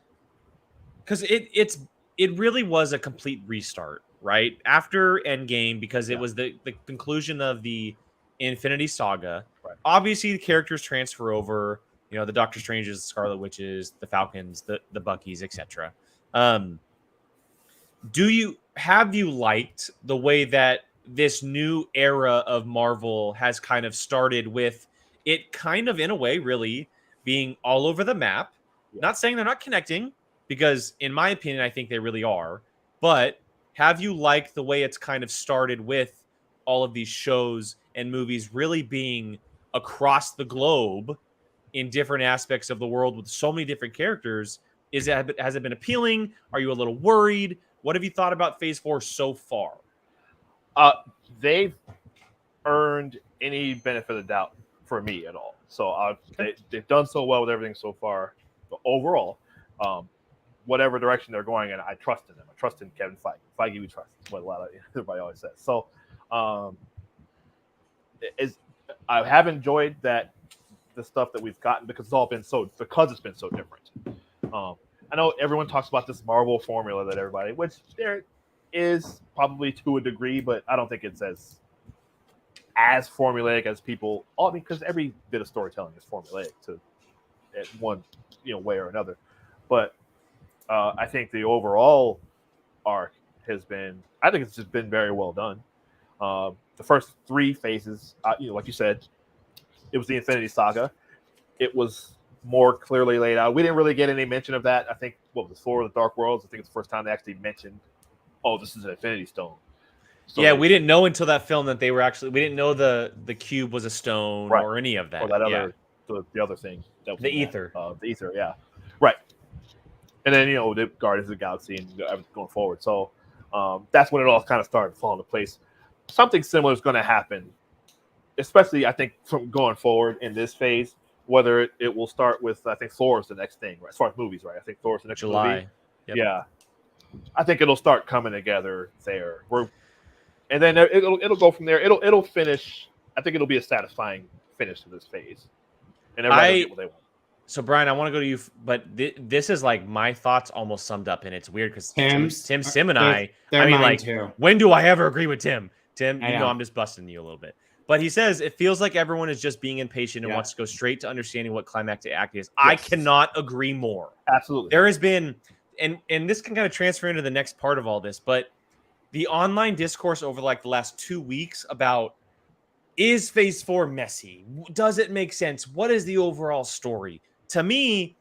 Because it really was a complete restart, right? After Endgame, because it was the conclusion of the Infinity Saga. Right. Obviously, the characters transfer over. You know, the Doctor Stranges, the Scarlet Witches, the Falcons, the Buckies, etc. Have you liked the way that this new era of Marvel has kind of started, with it kind of, in a way, really being all over the map? Yeah. Not saying they're not connecting, because in my opinion, I think they really are. But have you liked the way it's kind of started with all of these shows and movies really being across the globe in different aspects of the world with so many different characters? Has it been appealing? Are you a little worried? What have you thought about Phase 4 so far? They've earned any benefit of the doubt for me at all. So they've done so well with everything so far. But overall, whatever direction they're going in, I trust in them. I trust in Kevin Feige. Feige, we trust. That's what everybody always says. So I have enjoyed the stuff that we've gotten, because it's been so different. I know everyone talks about this Marvel formula that everybody, which there is probably to a degree, but I don't think it's as formulaic as people. Because every bit of storytelling is formulaic at one way or another. But I think the overall arc has been. I think it's just been very well done. The first three phases, like you said, it was the Infinity Saga. It was more clearly laid out. We didn't really get any mention of that. I think what was Thor: The Dark Worlds. I think it's the first time they actually mentioned, this is an Infinity Stone. So yeah, we didn't know until that film that we didn't know the cube was a stone or any of that. Or that other the other thing. That was the ether. The ether, yeah. Right. And then the Guardians of the Galaxy and everything going forward. So that's when it all kind of started to fall into place. Something similar is going to happen, especially I think from going forward in this phase. Whether it will start with, I think Thor is the next thing, right? As far as movies, right? I think Thor is the next July. movie. Yep. Yeah, I think it'll start coming together there. And then it'll go from there. It'll finish. I think it'll be a satisfying finish to this phase, and everybody will get what they want. So Brian, I want to go to you, but this is like my thoughts almost summed up, and it's weird because Tim, and I mean, like, too. When do I ever agree with Tim? Tim, I'm just busting you a little bit. But he says it feels like everyone is just being impatient and wants to go straight to understanding what climactic act is. Yes. I cannot agree more. Absolutely. There has been, and this can kind of transfer into the next part of all this, but the online discourse over like the last 2 weeks about, is Phase 4 messy? Does it make sense? What is the overall story? To me,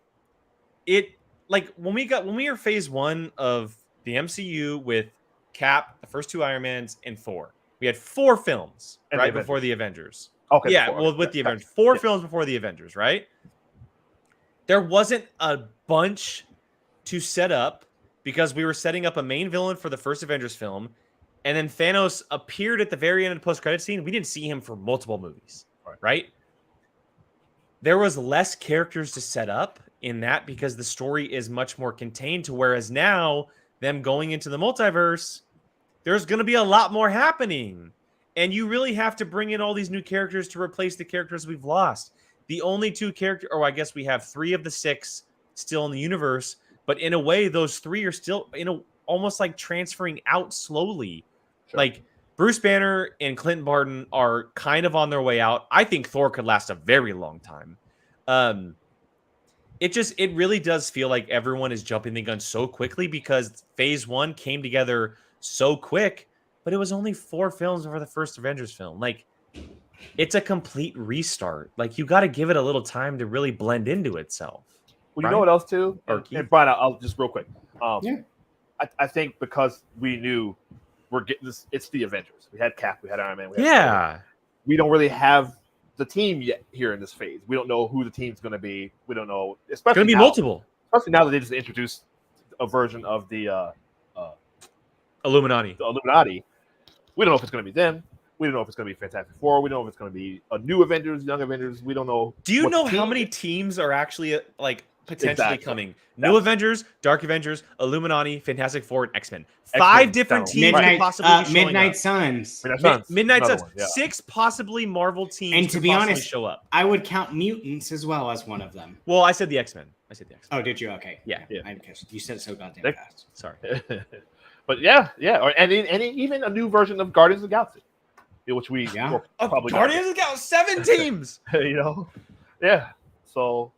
it like when we were Phase 1 of the MCU with Cap, the first 2 Iron Mans, and Thor. We had 4 films right before the Avengers. Okay. Yeah, well, with the Avengers, 4 films before the Avengers, right? There wasn't a bunch to set up because we were setting up a main villain for the first Avengers film, and then Thanos appeared at the very end of the post-credit scene. We didn't see him for multiple movies, right? There was less characters to set up in that because the story is much more contained to whereas now, them going into the multiverse, there's going to be a lot more happening. And you really have to bring in all these new characters to replace the characters we've lost. The only 2 characters, or I guess we have 3 of the 6 still in the universe, but in a way, those 3 are still, almost like transferring out slowly. Sure. Like Bruce Banner and Clint Barton are kind of on their way out. I think Thor could last a very long time. It really does feel like everyone is jumping the gun so quickly because phase 1 came together so quick, but it was only 4 films for the first Avengers film. Like, it's a complete restart. Like, you got to give it a little time to really blend into itself. Well, you know what else too? And Brian, I'll just real quick. I think because we knew we're getting this, it's the Avengers. We had Cap, we had Iron Man. We don't really have the team yet here in this phase. We don't know who the team's going to be. We don't know. Especially going to be multiple. Especially now that they just introduced a version of the Illuminati. The Illuminati. We don't know if it's going to be them. We don't know if it's going to be Fantastic Four. We don't know if it's going to be a new Avengers, young Avengers. We don't know. Do you know how many teams are actually potentially coming? New Avengers, Dark Avengers, Illuminati, Fantastic Four, and X-Men. 5 different teams could possibly be Midnight Suns. Midnight Suns. 6 possibly Marvel teams. And to be honest, show up. I would count mutants as well as one of them. Well, I said the X-Men. Oh, did you? Okay. Yeah. You said it so goddamn fast. Sorry. But and even a new version of Guardians of the Galaxy, which we probably Guardians of the Galaxy 7 teams. So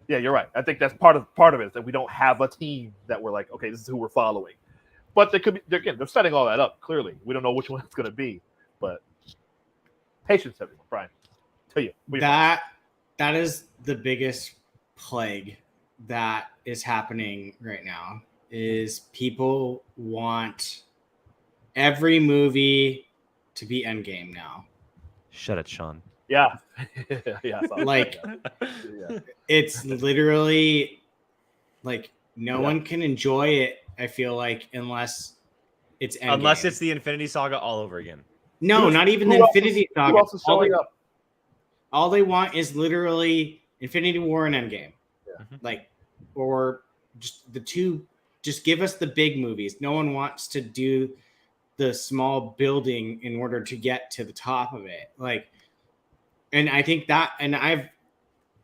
you're right. I think that's part of it is that we don't have a team that we're like, okay, this is who we're following. But they could be they're setting all that up. Clearly, we don't know which one it's going to be. But patience, everyone. Brian, tell you that is the biggest plague that is happening right now. Is people want every movie to be Endgame now. Shut it, Sean. Yeah. It's literally like no one can enjoy it, I feel like, unless it's Endgame. Unless it's the Infinity Saga all over again. No, not even the Infinity Saga. All they want is literally Infinity War and Endgame. Or just the 2. Just give us the big movies. No one wants to do the small building in order to get to the top of it. And I think that, and I've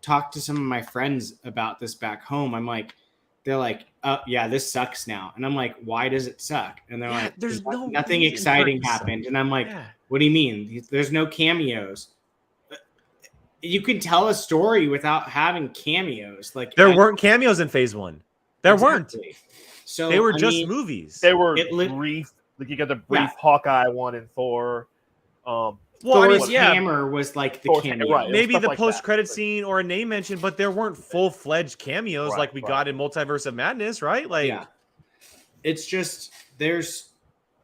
talked to some of my friends about this back home. They're like, oh yeah, this sucks now. And I'm like, why does it suck? And they're like, there's nothing exciting happened. And I'm like, what do you mean? There's no cameos. You can tell a story without having cameos. There weren't cameos in phase 1. There weren't. So they were just movies. They were brief. Like you got the brief Hawkeye one and Thor. Hammer was like the cameo. Right, maybe the post-credit scene or a name mention, but there weren't full-fledged cameos like we got in Multiverse of Madness, right? It's just there's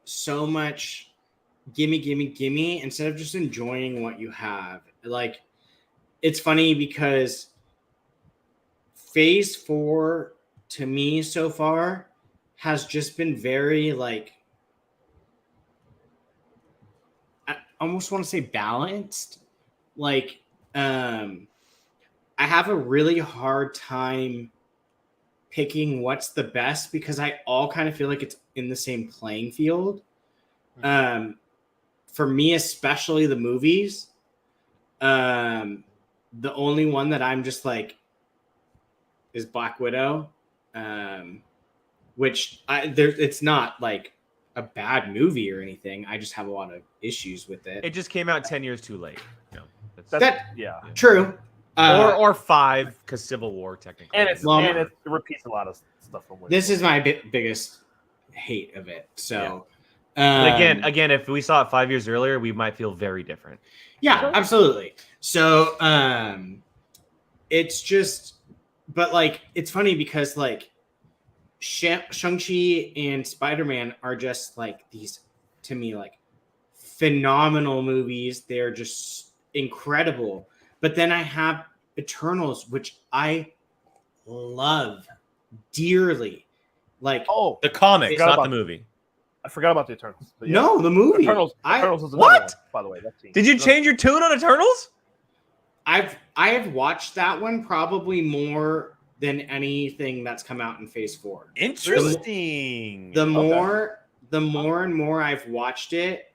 so much gimme instead of just enjoying what you have. It's funny because phase 4 to me so far has just been very I almost want to say balanced. I have a really hard time picking what's the best because I all kind of feel like it's in the same playing field. For me, especially the movies, the only one that I'm just is Black Widow, which it's not a bad movie or anything. I just have a lot of issues with it. It just came out 10 years too late. True. Or 5 because Civil War technically. And it repeats a lot of stuff from. This is my biggest hate of it. So again, if we saw it 5 years earlier, we might feel very different. Yeah, absolutely. So it's just, but it's funny because Shang-Chi and Spider-Man are just like these, to me, like phenomenal movies. They're just incredible. But then I have Eternals, which I love dearly. Like the comics, not the movie. I forgot about the Eternals. No, the movie. Eternals is another what? one, by the way. That scene. Did you change your tune on Eternals? I have watched that one probably more than anything that's come out in Phase 4. Interesting. The more and more I've watched it,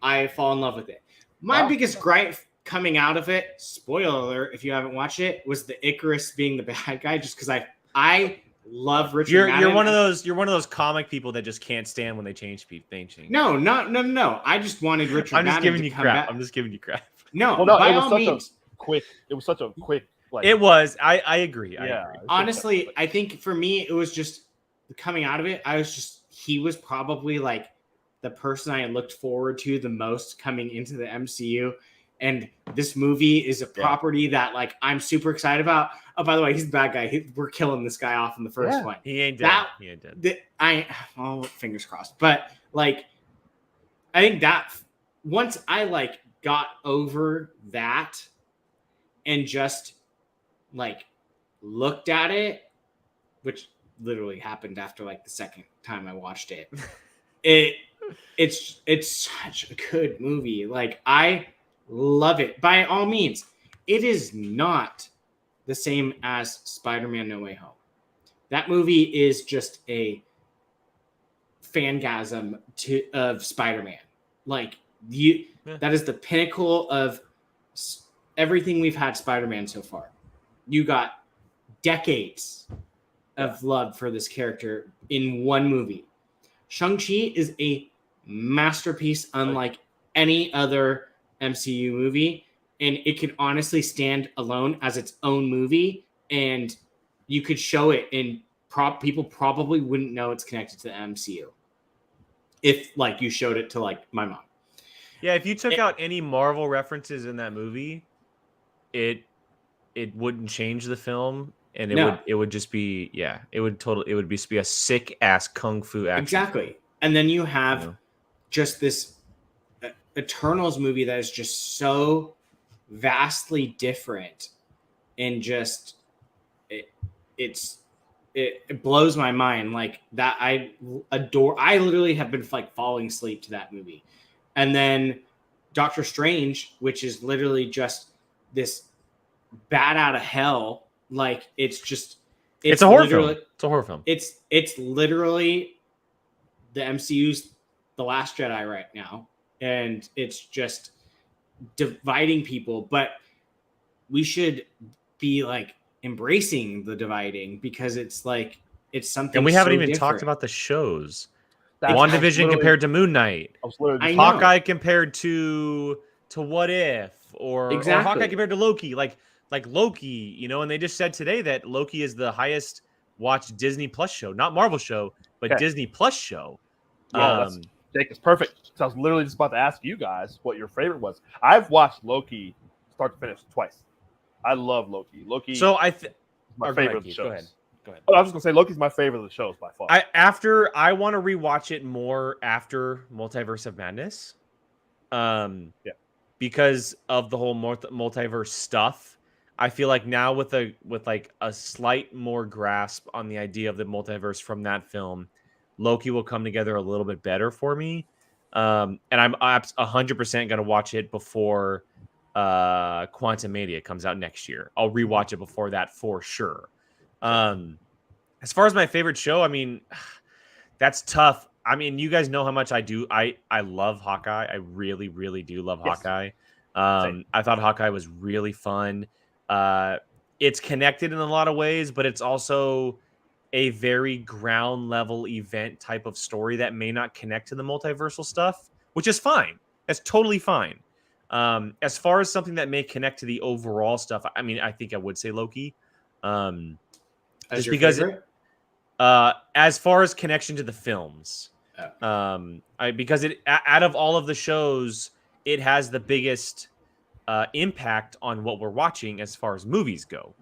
I fall in love with it. My biggest gripe coming out of it, spoiler alert, if you haven't watched it, was the Icarus being the bad guy. Just because I love Richard Madden. You're one of those comic people that just can't stand when they change things. No. I just wanted Richard I'm just Madden giving to you come crap. back. I'm just giving you crap. No, well, no, by it was all such means. a quick. Like, it was. I agree. I agree. Honestly, I think for me, it was just coming out of it. He was probably like the person I looked forward to the most coming into the MCU. And this movie is a property that like I'm super excited about. Oh, by the way, he's the bad guy. We're killing this guy off in the first one. He ain't dead. Fingers crossed. But like, I think that once I like got over that and just like looked at it, which literally happened after like the second time I watched it, it's such a good movie. Like I love it. By all means, it is not the same as Spider-Man No Way Home. That movie is just a fangasm of Spider-Man. Like that is the pinnacle of everything we've had Spider-Man so far. You got decades of love for this character in one movie. Shang-Chi is a masterpiece unlike any other MCU movie, and it could honestly stand alone as its own movie, and you could show it and people probably wouldn't know it's connected to the MCU if like you showed it to like my mom. Yeah, if you took out any Marvel references in that movie, it wouldn't change the film, and it would just be it would be a sick ass kung fu action. Exactly. Film. And then you have just this Eternals movie that is just so vastly different, and just it blows my mind. Like that, I adore. I literally have been like falling asleep to that movie. And then Doctor Strange, which is literally just this bat out of hell. Like it's a horror film. It's a horror film. It's literally the MCU's The Last Jedi right now. And it's just dividing people. But we should be like embracing the dividing, because it's like it's something. And we haven't even different. talked about the shows. WandaVision compared to Moon Knight. Hawkeye compared to What If, or Hawkeye compared to Loki. Like Loki, and they just said today that Loki is the highest watched Disney Plus show, not Marvel show, but Disney Plus show. Jake, it's perfect. So I was literally just about to ask you guys what your favorite was. I've watched Loki start to finish twice. I love Loki. So my favorite of the shows. Go ahead. Oh, I was just gonna say Loki's my favorite of the shows by far. I want to rewatch it more after Multiverse of Madness. Because of the whole multiverse stuff. I feel like now with like a slight more grasp on the idea of the multiverse from that film, Loki will come together a little bit better for me. And I'm 100% going to watch it before Quantumania comes out next year. I'll rewatch it before that for sure. As far as my favorite show, I mean, that's tough. I mean, you guys know how much I do. I love Hawkeye. I really, really do love Hawkeye. I thought Hawkeye was really fun. It's connected in a lot of ways, but it's also a very ground level event type of story that may not connect to the multiversal stuff, which is fine. That's totally fine. As far as something that may connect to the overall stuff, I mean, I think I would say Loki. Just because as far as connection to the films, because it out of all of the shows, it has the biggest impact on what we're watching as far as movies go.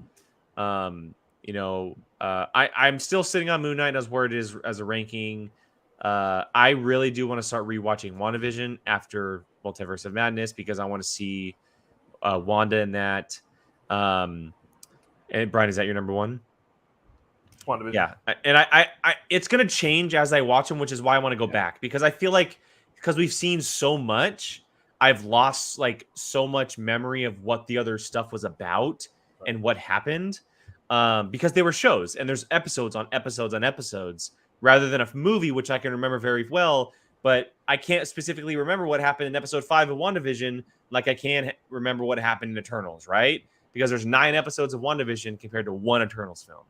I'm still sitting on Moon Knight as where it is as a ranking. I really do want to start rewatching WandaVision after Multiverse of Madness because I want to see Wanda in that. And Brian, is that your number one? WandaVision. Yeah, and I it's gonna change as I watch them, which is why I want to go back because I feel like because we've seen so much, I've lost like so much memory of what the other stuff was about and what happened. Because they were shows and there's episodes on episodes on episodes rather than a movie, which I can remember very well, but I can't specifically remember what happened in episode 5 of WandaVision like I can remember what happened in Eternals, right? Because there's 9 episodes of WandaVision compared to 1 Eternals film.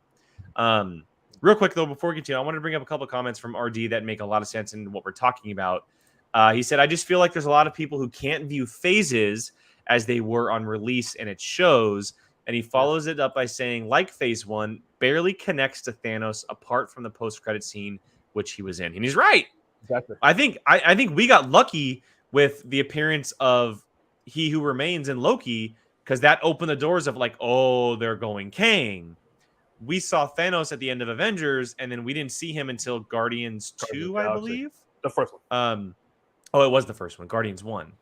Real quick, though, before we continue, I wanted to bring up a couple of comments from RD that make a lot of sense in what we're talking about. He said, I just feel like there's a lot of people who can't view phases as they were on release, and it shows. And he follows it up by saying, like Phase 1, barely connects to Thanos apart from the post-credit scene, which he was in. And he's right. Exactly. I think we got lucky with the appearance of He Who Remains in Loki because that opened the doors of like, oh, they're going Kang. We saw Thanos at the end of Avengers, and then we didn't see him until Guardians 2, I believe. The first one. It was the first one, Guardians 1.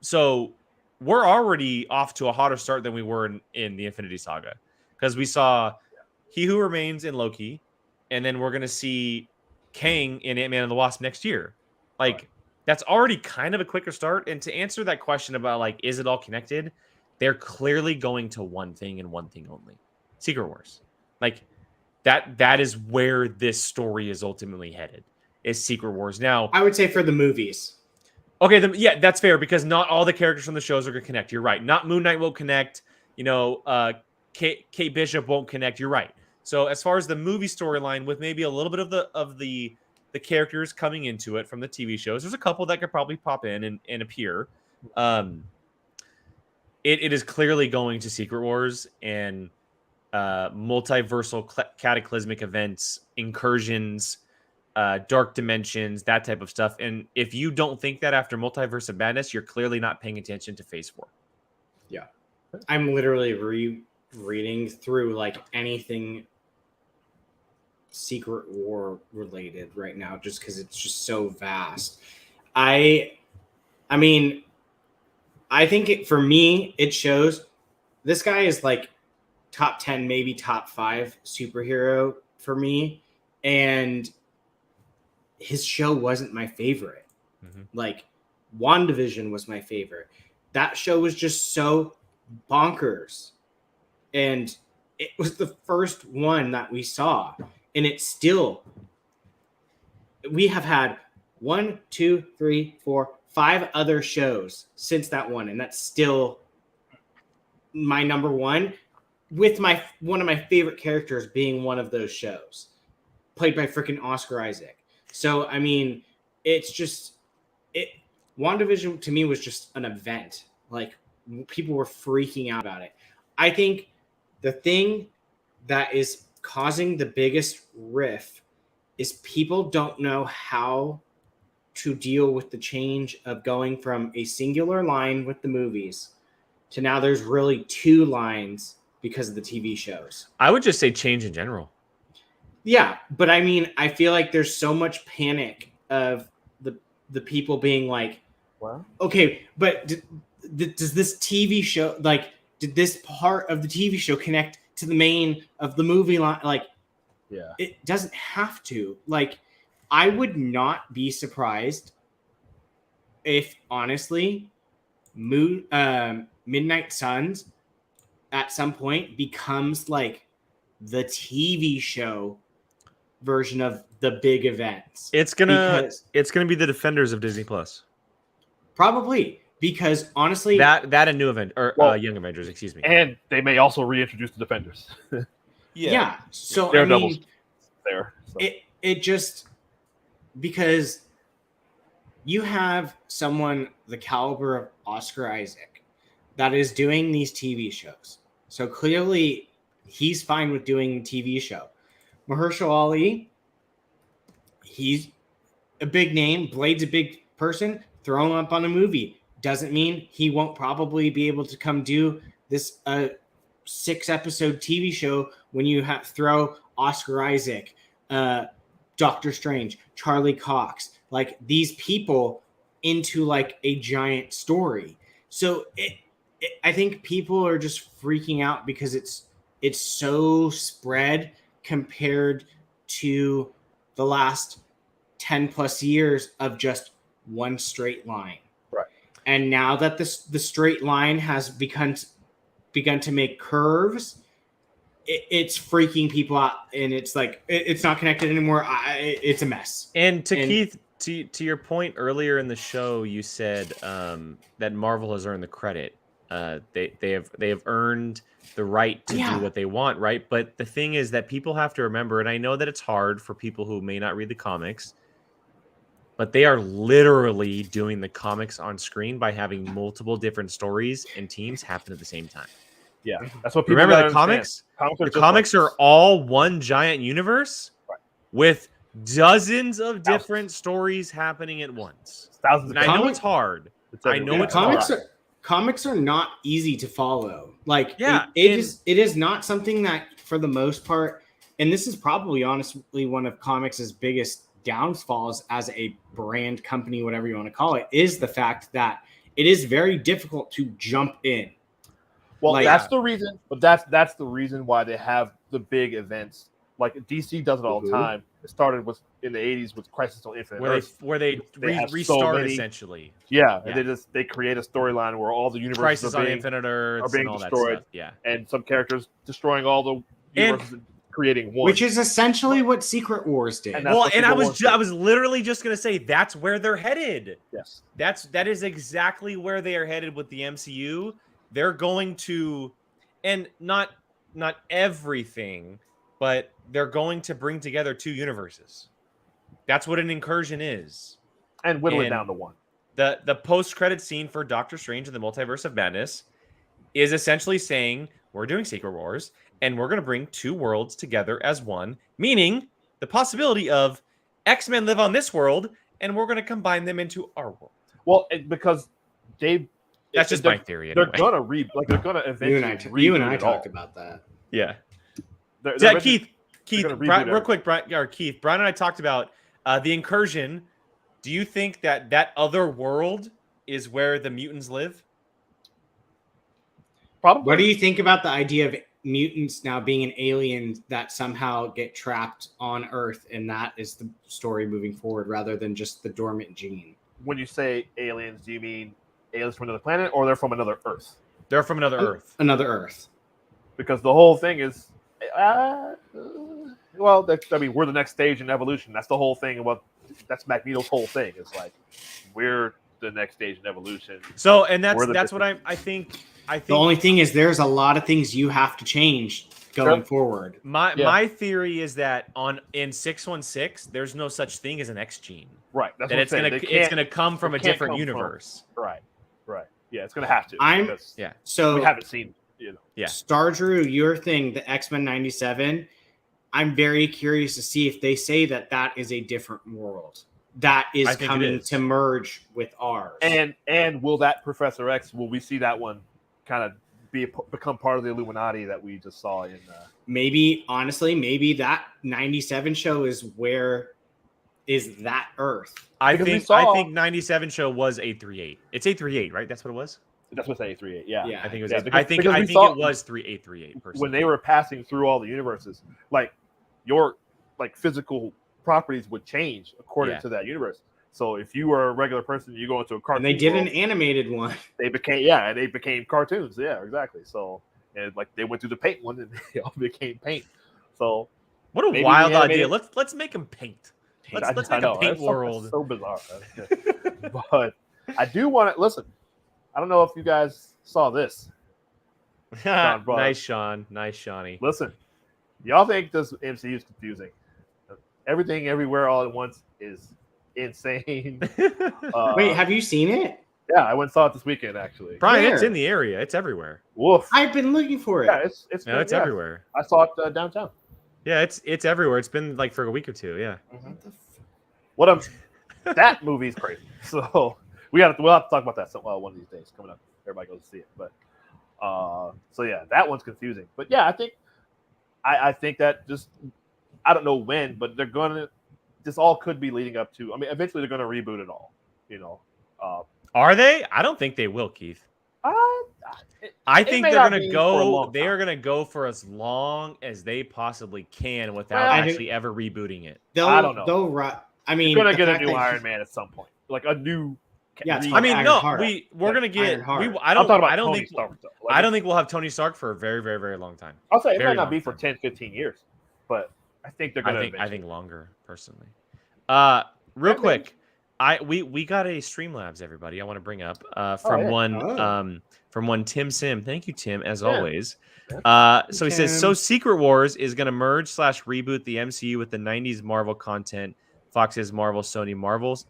So we're already off to a hotter start than we were in the Infinity Saga because we saw He Who Remains in Loki, and then we're going to see Kang in Ant-Man and the Wasp next year. Like, that's already kind of a quicker start. And to answer that question about, like, is it all connected? They're clearly going to one thing and one thing only. Secret Wars. Like, that is where this story is ultimately headed, is Secret Wars. Now, I would say for the movies. Okay, yeah, that's fair because not all the characters from the shows are going to connect. You're right. Not Moon Knight will connect. Kate Bishop won't connect. You're right. So as far as the movie storyline, with maybe a little bit of the characters coming into it from the TV shows, there's a couple that could probably pop in and appear. It is clearly going to Secret Wars and multiversal cataclysmic events, incursions, dark dimensions, that type of stuff. And if you don't think that after Multiverse of Madness, you're clearly not paying attention to Phase 4. Yeah. I'm literally reading through like anything Secret War related right now just because it's just so vast. I mean, I think for me, it shows this guy is like top 10, maybe top 5 superhero for me. And his show wasn't my favorite. Mm-hmm. Like, WandaVision was my favorite. That show was just so bonkers. And it was the first one that we saw. And it's still, we have had 1, 2, 3, 4, 5 other shows since that one. And that's still my number one, with one of my favorite characters being one of those shows, played by freaking Oscar Isaac. So, I mean, it's just WandaVision to me was just an event. Like, people were freaking out about it. I think the thing that is causing the biggest rift is people don't know how to deal with the change of going from a singular line with the movies to now there's really 2 lines because of the TV shows. I would just say change in general. Yeah, but I mean, I feel like there's so much panic of the people being like, well, okay, but does this TV show, like, did this part of the TV show connect to the main of the movie line? Like, yeah, it doesn't have to. Like, I would not be surprised if, honestly, Midnight Suns at some point becomes like the TV show version of the big events. It's gonna be the Defenders of Disney Plus. Probably, because honestly, that and New Event or Young Avengers, excuse me. And they may also reintroduce the Defenders. yeah. So they're I doubles mean, there. So. It just, because you have someone the caliber of Oscar Isaac that is doing these TV shows. So clearly he's fine with doing a TV show. Mahershala Ali, he's a big name. Blade's a big person. Throw him up on a movie. Doesn't mean he won't probably be able to come do this 6-episode TV show when you throw Oscar Isaac, Doctor Strange, Charlie Cox, like these people into like a giant story. So I think people are just freaking out because it's so spread compared to the last 10 plus years of just one straight line. Right. And now that the straight line has begun to make curves, it's freaking people out, and it's like it's not connected anymore. It's a mess. And Keith, to your point earlier in the show, you said that Marvel has earned the credit. They have earned the right to do what they want, right? But the thing is that people have to remember, and I know that it's hard for people who may not read the comics, but they are literally doing the comics on screen by having multiple different stories and teams happen at the same time. Yeah, that's what people remember. The comics, the comics are all one giant universe with dozens of different stories happening at once. Thousands. And I know it's hard. I know it's hard. Comics are not easy to follow. Like, it is not something that, for the most part, and this is probably honestly one of comics' biggest downfalls as a brand company, whatever you want to call it, is the fact that it is very difficult to jump in. Well, that's the reason. But that's the reason why they have the big events. Like DC does it all the time. It started in the 80s with Crisis on Infinite Earths, where they restart essentially. Yeah, and they create a storyline where all the universes Crisis on Infinite Earths are being destroyed. And some characters destroying all the universes and creating one, which is essentially what Secret Wars did. And I was literally just gonna say that's where they're headed. Yes, that is exactly where they are headed with the MCU. They're going to, and not everything, but they're going to bring together two universes. That's what an incursion is. And whittle it down to one. The post-credit scene for Doctor Strange and the Multiverse of Madness is essentially saying we're doing Secret Wars and we're going to bring two worlds together as one, meaning the possibility of X-Men live on this world and we're going to combine them into our world. Well, because that's just my theory. Anyway. They're gonna eventually. You and I talked about that. Yeah. Keith, Brian, real quick, Keith, Brian and I talked about the incursion. Do you think that other world is where the mutants live? Probably. What do you think about the idea of mutants now being an alien that somehow get trapped on Earth, and that is the story moving forward rather than just the dormant gene? When you say aliens, do you mean aliens from another planet, or they're from another Earth? They're from another Earth. Another Earth. Because the whole thing is, we're the next stage in evolution. That's the whole thing. That's Magneto's whole thing. It's like we're the next stage in evolution. So, and that's what I think. The only thing is, there's a lot of things you have to change going forward. My theory is that in 616, there's no such thing as an X gene. Right. That's that what it's gonna come from a different universe. Right. Yeah, it's gonna have to. So we haven't seen. Yeah. Star Drew, your thing, the X-Men 97. I'm very curious to see if they say that is a different world that is coming to merge with ours. And will that Professor X? Will we see that one kind of become part of the Illuminati that we just saw in? Maybe that 97 show is that Earth. I think 97 show was 838. It's 838, right? That's what it was. That's what's 838. Yeah, I think it was. I think it was 3838. When they were passing through all the universes, like your physical properties would change according to that universe. So if you were a regular person, you go into a cartoon. And they did an animated one. They became cartoons. Yeah, exactly. So and they went through the paint one, and they all became paint. So what a wild idea! Let's make them paint. Let's make a paint world. So bizarre. But I do want to listen. I don't know if you guys saw this. Nice, Sean. Nice, Shawnee. Listen, y'all think this MCU is confusing. Everything, everywhere, all at once is insane. Wait, have you seen it? Yeah, I went and saw it this weekend, actually. Brian, it's in the area. It's everywhere. Woof. I've been looking for it. Yeah, it's everywhere. I saw it downtown. Yeah, it's everywhere. It's been for a week or two. Yeah. That movie's crazy. So we'll have to talk about that one of these days coming up. Everybody goes to see it. But So yeah, that one's confusing. But yeah, I think that just I don't know when, but they're gonna. This all could be leading up to. I mean, eventually they're gonna reboot it all. Are they? I don't think they will, Keith. I think they're gonna go. They are gonna go for as long as they possibly can without actually ever rebooting it. I don't know. I mean, you're gonna get a new Iron Man at some point, like a new. Yeah, I mean, we're gonna get. I don't think we'll have Tony Stark for a very, very, very long time. I'll say it might not be for 10, 15 years, but I think they're gonna. I think longer, personally. Real quick, we got a Streamlabs, everybody. I want to bring up from one Tim Sim. Thank you, Tim, as always. So he says, so Secret Wars is going to merge / reboot the MCU with the 90s Marvel content. Fox's Marvel, Sony Marvels,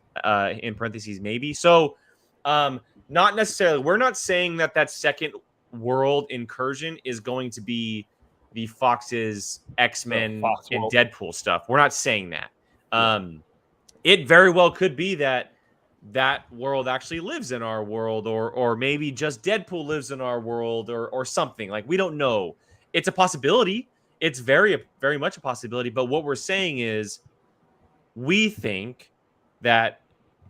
in parentheses, maybe. So not necessarily. We're not saying that second world incursion is going to be the Fox's X-Men and Deadpool stuff. We're not saying that. It very well could be that world actually lives in our world, or maybe just Deadpool lives in our world, or something. Like, we don't know. It's a possibility. It's very, very much a possibility. But what we're saying is, we think that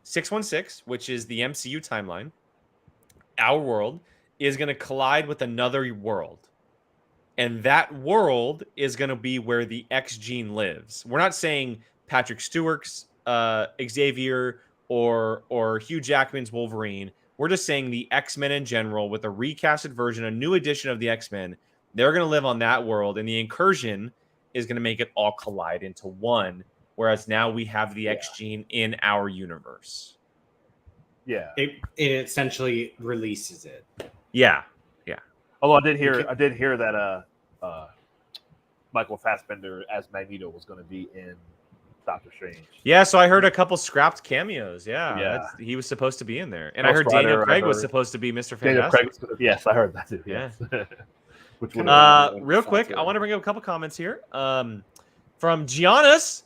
616, which is the MCU timeline, our world, is going to collide with another world. And that world is going to be where the X gene lives. We're not saying Patrick Stewart's Xavier or Hugh Jackman's Wolverine. We're just saying the X-Men in general, with a recasted version, a new edition of the X-Men, they're going to live on that world, and the incursion is going to make it all collide into one, whereas now we have the X gene in our universe. Yeah. It essentially releases it. Yeah. Although I did hear that Michael Fassbender as Magneto was going to be in Doctor Strange. Yeah, so I heard a couple scrapped cameos. Yeah. He was supposed to be in there. And I heard Daniel Craig was supposed to be Mr. Fantastic. Yes, I heard that too. Yeah. Real quick, I want to bring up a couple comments here. From Giannis.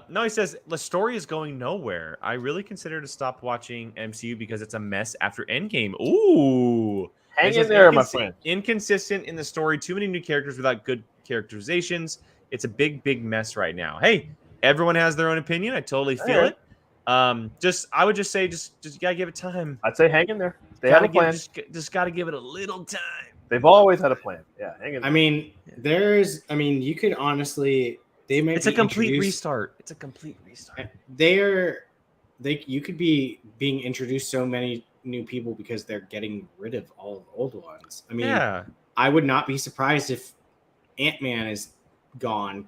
No, he says, the story is going nowhere. I really consider to stop watching MCU because it's a mess after Endgame. Ooh. Hang in there, my friend. Inconsistent in the story. Too many new characters without good characterizations. It's a big, big mess right now. Hey, everyone has their own opinion. I totally feel it. I would just say, just you gotta give it time. I'd say hang in there. They have a plan. Just gotta give it a little time. They've always had a plan. Yeah, hang in there. I mean, you could honestly, it's a complete restart. It's a complete restart. You could be being introduced so many new people because they're getting rid of all the old ones. I mean, I would not be surprised if Ant-Man is gone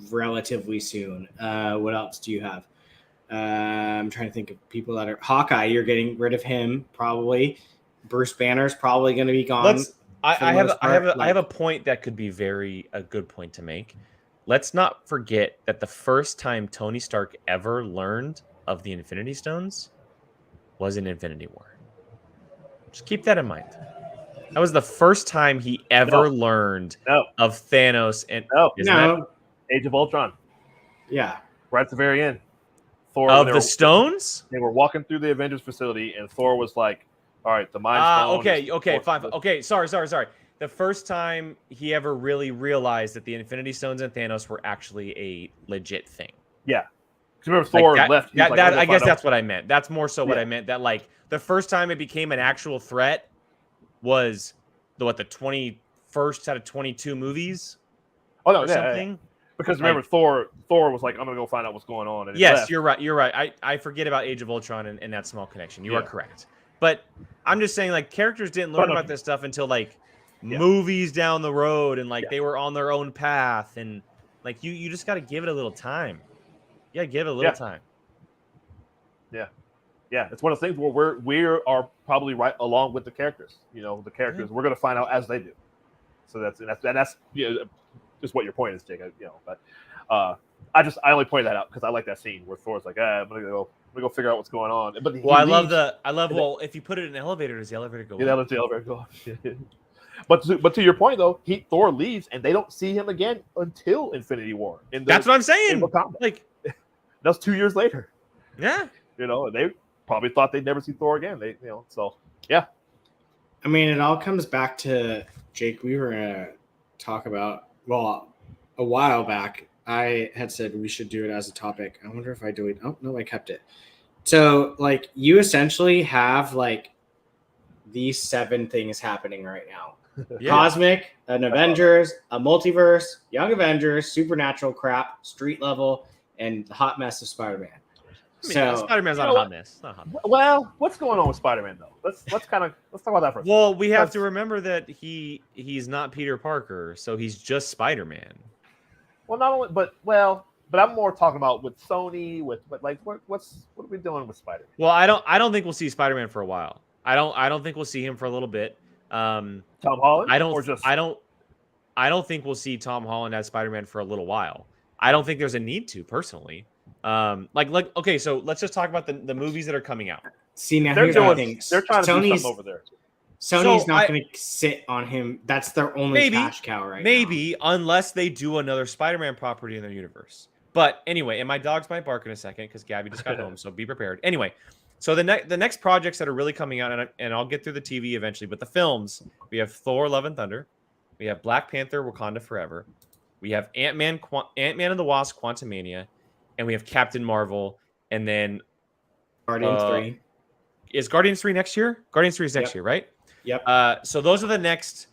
relatively soon. What else do you have? I'm trying to think of people that are Hawkeye. You're getting rid of him probably. Bruce Banner's probably going to be gone. I have a point that could be a good point to make. Let's not forget that the first time Tony Stark ever learned of the Infinity Stones was in Infinity War. Just keep that in mind. That was the first time he ever learned of Thanos. And Age of Ultron. Yeah. Right at the very end. Thor of the stones? They were walking through the Avengers facility, and Thor was like, all right, the Mind Stone. Okay, fine. Okay, sorry. The first time he ever really realized that the Infinity Stones and Thanos were actually a legit thing. Yeah. Because remember, Thor left. I guess that's what I meant. That's more so what I meant. That, like, the first time it became an actual threat was the 21st out of 22 movies? Oh, no, something? Yeah. Because remember, Thor was like, I'm going to go find out what's going on. And yes, you're right. I forget about Age of Ultron and that small connection. You are correct. But I'm just saying, like, characters didn't learn about this stuff until, like, movies down the road, and, like, they were on their own path. And, like, you just got to give it a little time. You got to give it a little time. Yeah. Yeah, it's one of the things where we are probably right along with the characters. You know, the characters, we're going to find out as they do. So that's just what your point is, Jake. You know, but I only pointed that out because I like that scene where Thor's like, I'm gonna go figure out what's going on. But if you put it in an elevator, does the elevator go? Yeah, lets the elevator go. But to your point though, Thor leaves and they don't see him again until Infinity War. That's what I'm saying. Like, that's 2 years later. Yeah, you know, they probably thought they'd never see Thor again. So yeah. I mean, it all comes back to Jake. We were gonna talk about a while back. I had said we should do it as a topic. I wonder if I do it. Oh no, I kept it. So like you essentially have like these 7 things happening right now. Yeah. Cosmic, an Avengers, a multiverse, Young Avengers, supernatural crap, street level, and the hot mess of Spider-Man. Spider-Man's not a hot mess. Not a hot mess. Well, what's going on with Spider-Man though? Let's talk about that for a second. Well, we have to remember that he's not Peter Parker, so he's just Spider-Man. Well, not only, but I'm more talking about with Sony, what are we doing with Spider-Man? Well, I don't think we'll see Spider-Man for a while. I don't think we'll see him for a little bit. Tom Holland? I don't think we'll see Tom Holland as Spider-Man for a little while. I don't think there's a need to, personally. Okay, so let's just talk about the movies that are coming out. See, now here's the thing. They're trying to do something over there. Sony's not going to sit on him. That's their only cash cow right now. Unless they do another Spider-Man property in their universe. But anyway, and my dogs might bark in a second because Gabby just got home, so be prepared. Anyway, so the next projects that are really coming out, and I'll get through the TV eventually, but the films, we have Thor: Love and Thunder, we have Black Panther: Wakanda Forever, we have Ant-Man and the Wasp: Quantumania, and we have Captain Marvel, and then Guardians 3. Is Guardians 3 next year? Guardians 3 is next year, right? Yep. So those are the next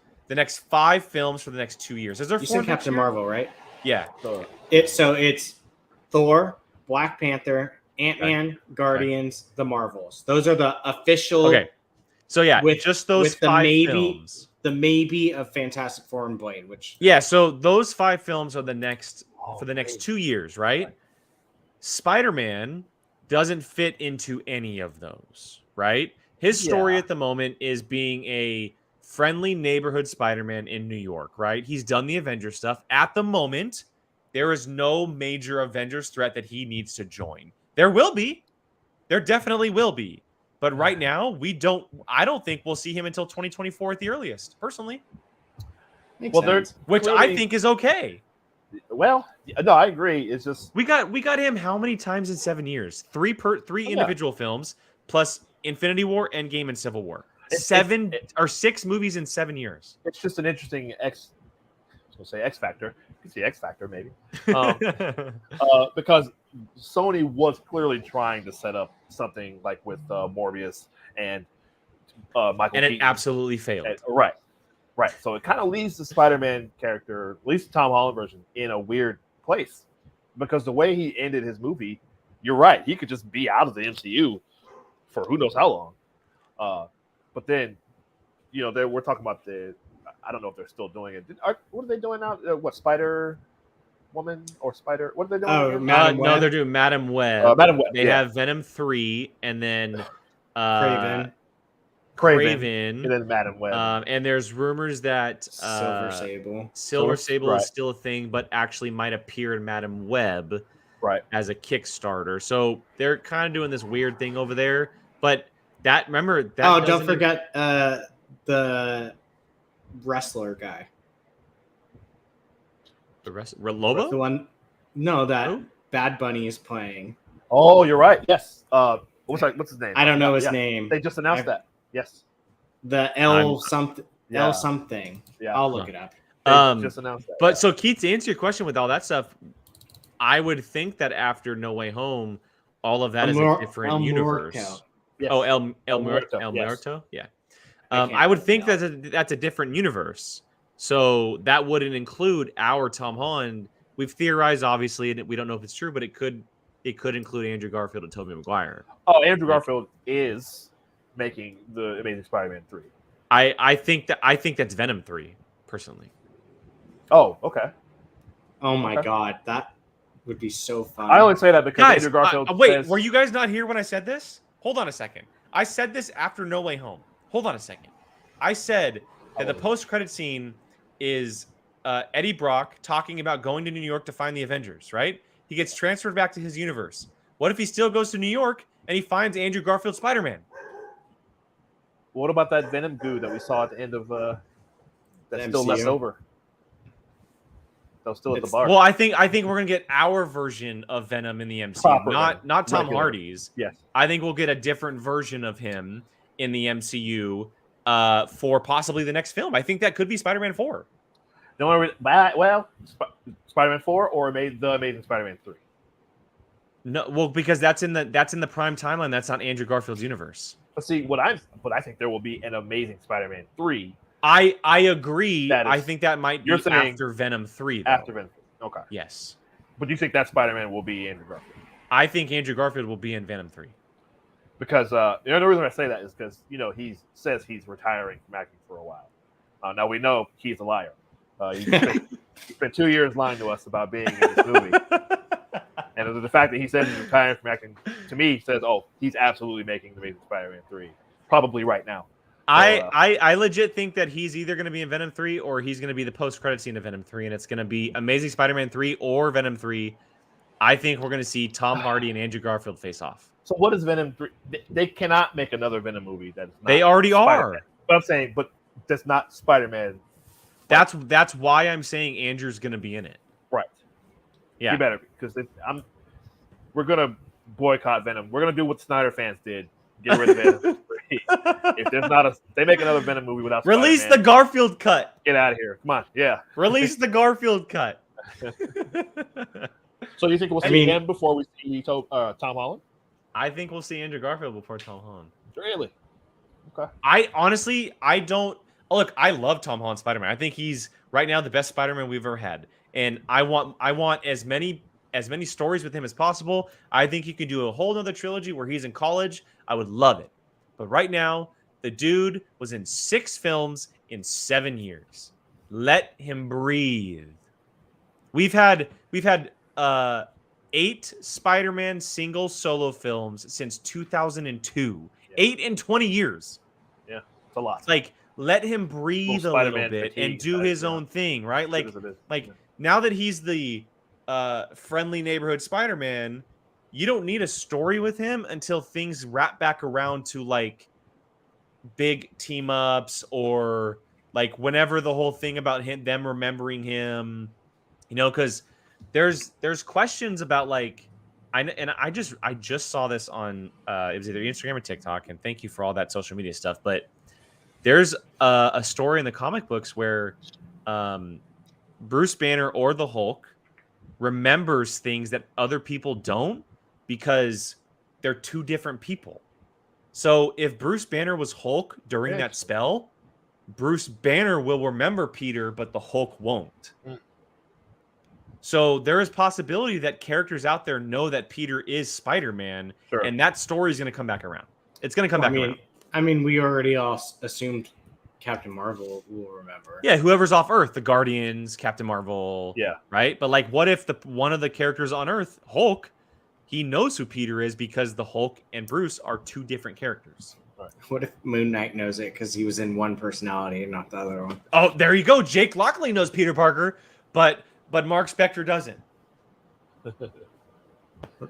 5 films for the next 2 years. Is there 4 said Captain Marvel, right? Yeah. It's Thor, Black Panther, Ant-Man, Guardians, the Marvels. Those are the official. Okay. So yeah, just those 5 films. The maybe of Fantastic Four and Blade, which so those 5 films are the next for the next 2 years, right? Spider-Man doesn't fit into any of those, right? His story at the moment is being a friendly neighborhood Spider-Man in New York, right? He's done the Avengers stuff. At the moment, there is no major Avengers threat that he needs to join. There will be. There definitely will be. But right now, I don't think we'll see him until 2024 at the earliest, personally. Which I think is okay. Well, no, I agree. It's just we got him how many times in 7 years? 3 individual films plus Infinity War, Endgame, and Civil War. 6 movies in 7 years. It's just an interesting X factor. You can see X factor maybe, because Sony was clearly trying to set up something like with Morbius and Michael Keaton, it absolutely failed. Right. So it kind of leaves the Spider-Man character, at least the Tom Holland version, in a weird place because the way he ended his movie, you're right. He could just be out of the MCU for who knows how long. But then, we're talking about I don't know if they're still doing it. What are they doing now? Spider Woman or Spider? What are they doing? No, they're doing Madam Web. Madam Web. They have Venom 3 and then Craven, and then Madam Web. And there's rumors that Silver Sable is still a thing, but actually might appear in Madam Web as a Kickstarter. So they're kind of doing this weird thing over there. But don't forget the wrestler guy. The wrestler Lobo? The one that Bad Bunny is playing. Oh, you're right. Yes. What's his name? I don't know his name. They just announced that. Yes. The L something. Yeah. I'll look it up. Just announced that. But so Keith, to answer your question with all that stuff, I would think that after No Way Home, all of that is a different universe. Yes. Oh, El Muerto. Yeah. I would think that that's a different universe. So that wouldn't include our Tom Holland. We've theorized, obviously, and we don't know if it's true, but it could include Andrew Garfield and Tobey Maguire. Oh, Andrew Garfield is making the Amazing Spider-Man 3. I think that's Venom 3, personally. Oh, okay. Oh my God, that would be so fun. I only say that because Andrew Garfield. Wait, were you guys not here when I said this? Hold on a second. I said this after No Way Home. Hold on a second. I said that the post-credit scene is Eddie Brock talking about going to New York to find the Avengers, right? He gets transferred back to his universe. What if he still goes to New York and he finds Andrew Garfield Spider-Man? What about that Venom goo that we saw at the end of that's still MCU? left over? That was still at the bar. Well, I think we're gonna get our version of Venom in the MCU, not Tom Hardy's. Yes. I think we'll get a different version of him in the MCU for possibly the next film. I think that could be Spider-Man 4. Spider-Man 4 or the Amazing Spider-Man 3. No, well, because that's in the prime timeline. That's not Andrew Garfield's universe. But see, what I think there will be an Amazing Spider-Man 3. I agree. I think that might be after Venom 3. Though. After Venom 3. Okay. Yes. But you think that Spider-Man will be Andrew Garfield? I think Andrew Garfield will be in Venom 3. Because the only reason I say that is because he says he's retiring from acting for a while. Now we know he's a liar. He spent 2 years lying to us about being in this movie. And the fact that he says he's retiring from acting, to me, says, oh, he's absolutely making the Amazing Spider-Man 3. Probably right now. So, I legit think that he's either going to be in Venom 3 or he's going to be the post-credit scene of Venom 3, and it's going to be Amazing Spider-Man 3 or Venom 3. I think we're going to see Tom Hardy and Andrew Garfield face off. So what is Venom 3? They cannot make another Venom movie that is not They already Spider-Man. are. But I'm saying, but that's not Spider-Man. That's why I'm saying Andrew's going to be in it. Right. Yeah. He better, because we're gonna boycott Venom. We're gonna do what Snyder fans did. Get rid of Venom 3. If there's not they make another Venom movie without release Spider-Man, the Garfield cut. Get out of here. Come on. Yeah. Release the Garfield cut. So you think we'll see him before we see Tom Holland? I think we'll see Andrew Garfield before Tom Holland. Really? Okay. I don't look. I love Tom Holland Spider-Man. I think he's right now the best Spider-Man we've ever had, and I want as many stories with him as possible. I think he could do a whole nother trilogy where he's in college. I would love it. But right now, the dude was in 6 films in 7 years. Let him breathe. We've had 8 Spider-Man single solo films since 2002. Yeah. 8 in 20 years. Yeah, it's a lot. It's like, let him breathe a little bit and do his own thing, right? Now that he's the friendly neighborhood Spider-Man, you don't need a story with him until things wrap back around to like big team ups or like whenever the whole thing about them remembering him, because there's questions about like I just saw this on it was either Instagram or TikTok, and thank you for all that social media stuff, but there's a story in the comic books where Bruce Banner or the Hulk remembers things that other people don't because they're 2 different people. So if Bruce Banner was Hulk during that spell, Bruce Banner will remember Peter, but the Hulk won't. So there is possibility that characters out there know that Peter is Spider-Man, and that story is going to come back around. It's going to come back around. I mean, we already all assumed Captain Marvel will remember. Yeah, whoever's off Earth, the Guardians, Captain Marvel. Yeah. Right? But like, what if one of the characters on Earth, Hulk, he knows who Peter is because the Hulk and Bruce are 2 different characters. What if Moon Knight knows it because he was in one personality and not the other one? Oh, there you go. Jake Lockley knows Peter Parker, but Mark Spector doesn't.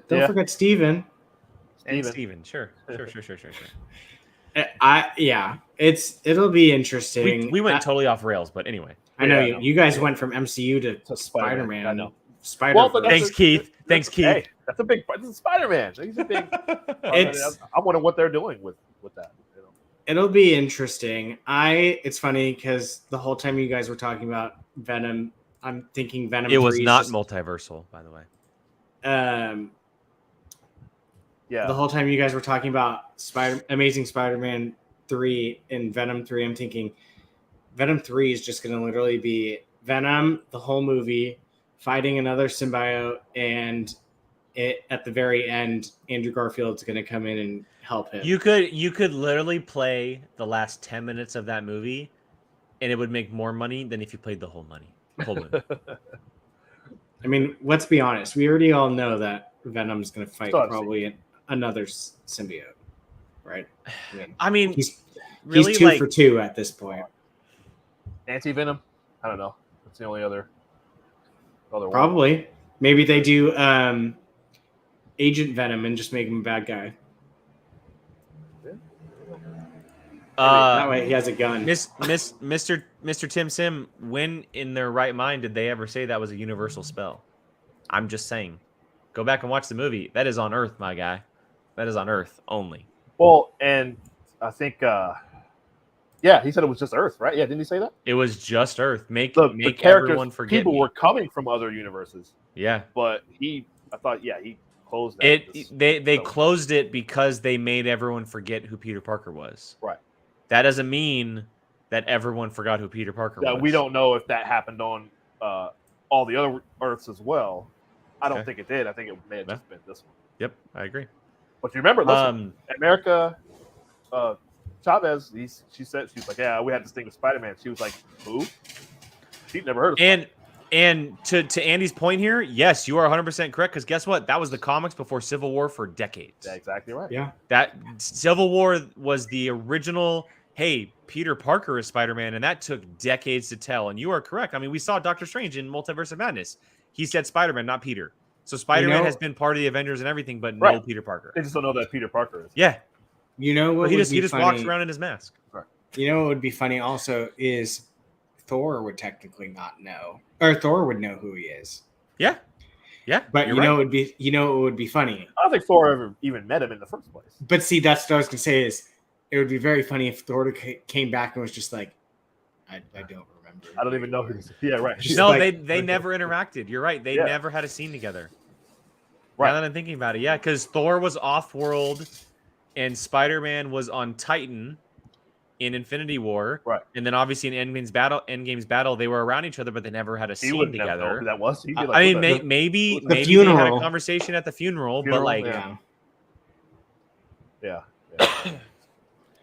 Don't forget Steven. And Steven, sure. It'll be interesting. We went totally off rails, but anyway. I know you guys went from MCU to Spider-Man. I know. Thanks, Keith. Hey, that's a big. This is Spider-Man. He's a big. I wonder what they're doing with that. It'll be interesting. It's funny because the whole time you guys were talking about Venom, I'm thinking Venom. It was not multiversal, by the way. The whole time you guys were talking about Amazing Spider-Man 3 and Venom 3, I'm thinking Venom 3 is just going to literally be Venom, the whole movie, fighting another symbiote, and at the very end, Andrew Garfield's going to come in and help him. You could literally play the last 10 minutes of that movie, and it would make more money than if you played the whole movie. I mean, let's be honest. We already all know that Venom's going to fight probably another symbiote, right? I mean, he's really 2 for 2 at this point. Anti-Venom? I don't know. That's the only other probably one. Maybe they do Agent Venom and just make him a bad guy. That way he has a gun. Mr. Tim Sim, when in their right mind did they ever say that was a universal spell? I'm just saying. Go back and watch the movie. That is on Earth, my guy. That is on Earth only. Well, and I think Yeah, he said it was just Earth, right? Yeah, didn't he say that? It was just Earth. Make The characters, everyone forget people me. were coming from other universes. Yeah, but he closed that. They closed it because they made everyone forget who Peter Parker was. Right. That doesn't mean that everyone forgot who Peter Parker was. We don't know if that happened on all the other Earths as well. I don't think it did. I think it may have just been this one. Yep, I agree. But you remember this one, America Chavez, she was like, yeah, we had this thing with Spider-Man. She was like, who? She'd never heard of it. And to Andy's point here, yes, you are 100% correct, because guess what? That was the comics before Civil War for decades. That's exactly right. Yeah. That Civil War was the original, hey, Peter Parker is Spider-Man, and that took decades to tell. And you are correct. I mean, we saw Doctor Strange in Multiverse of Madness. He said Spider-Man, not Peter. So Spider-Man has been part of the Avengers and everything, but no Peter Parker. They just don't know that Peter Parker is. Yeah. You know what? He just walks around in his mask. Right. You know what would be funny also is Thor would technically not know, or Thor would know who he is. Yeah. Yeah. But you know what would be funny? I don't think Thor ever even met him in the first place. But see, that's what I was gonna say is it would be very funny if Thor came back and was just like, I don't remember. I don't even know who. Yeah, right. No, they never interacted. You're right. They never had a scene together. Right. Now that I'm thinking about it, yeah, because Thor was off-world, and Spider-Man was on Titan in Infinity War. Right. And then obviously in Endgame's battle, they were around each other, but they never had a scene together. Never know who that was. He'd be I mean, maybe they had a conversation at the funeral, but like, yeah.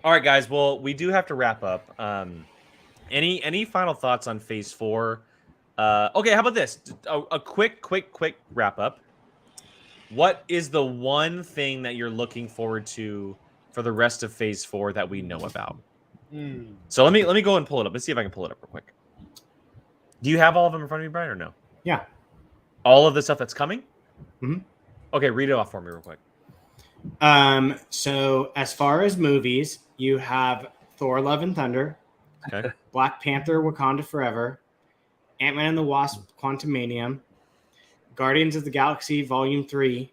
All right, guys. Well, we do have to wrap up. Any final thoughts on Phase 4? Okay, how about this? A quick wrap up. What is the one thing that you're looking forward to for the rest of Phase 4 that we know about? So let me go and pull it up. Let's see if I can pull it up real quick. Do you have all of them in front of you, Brian, or no? Yeah. All of the stuff that's coming? Mm-hmm. Okay, read it off for me real quick. So as far as movies, you have Thor: Love and Thunder, okay, Black Panther: Wakanda Forever, Ant-Man and the Wasp: Quantumanium, Guardians of the Galaxy Volume 3,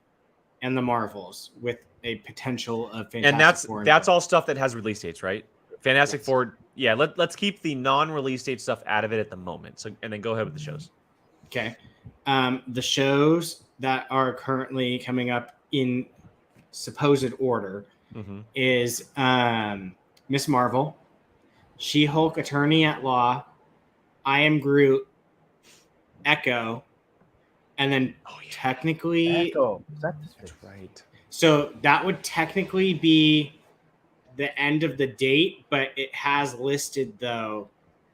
and the Marvels, with a potential of Fantastic Four. And that's all stuff that has release dates, right? Fantastic Four. Yeah, let's keep the non-release date stuff out of it at the moment. So, and then go ahead with the shows. Okay. The shows that are currently coming up in supposed order is Miss Marvel, She-Hulk Attorney at Law, I Am Groot, Echo, and then technically Echo. That's right. So that would technically be the end of the date, but it has listed though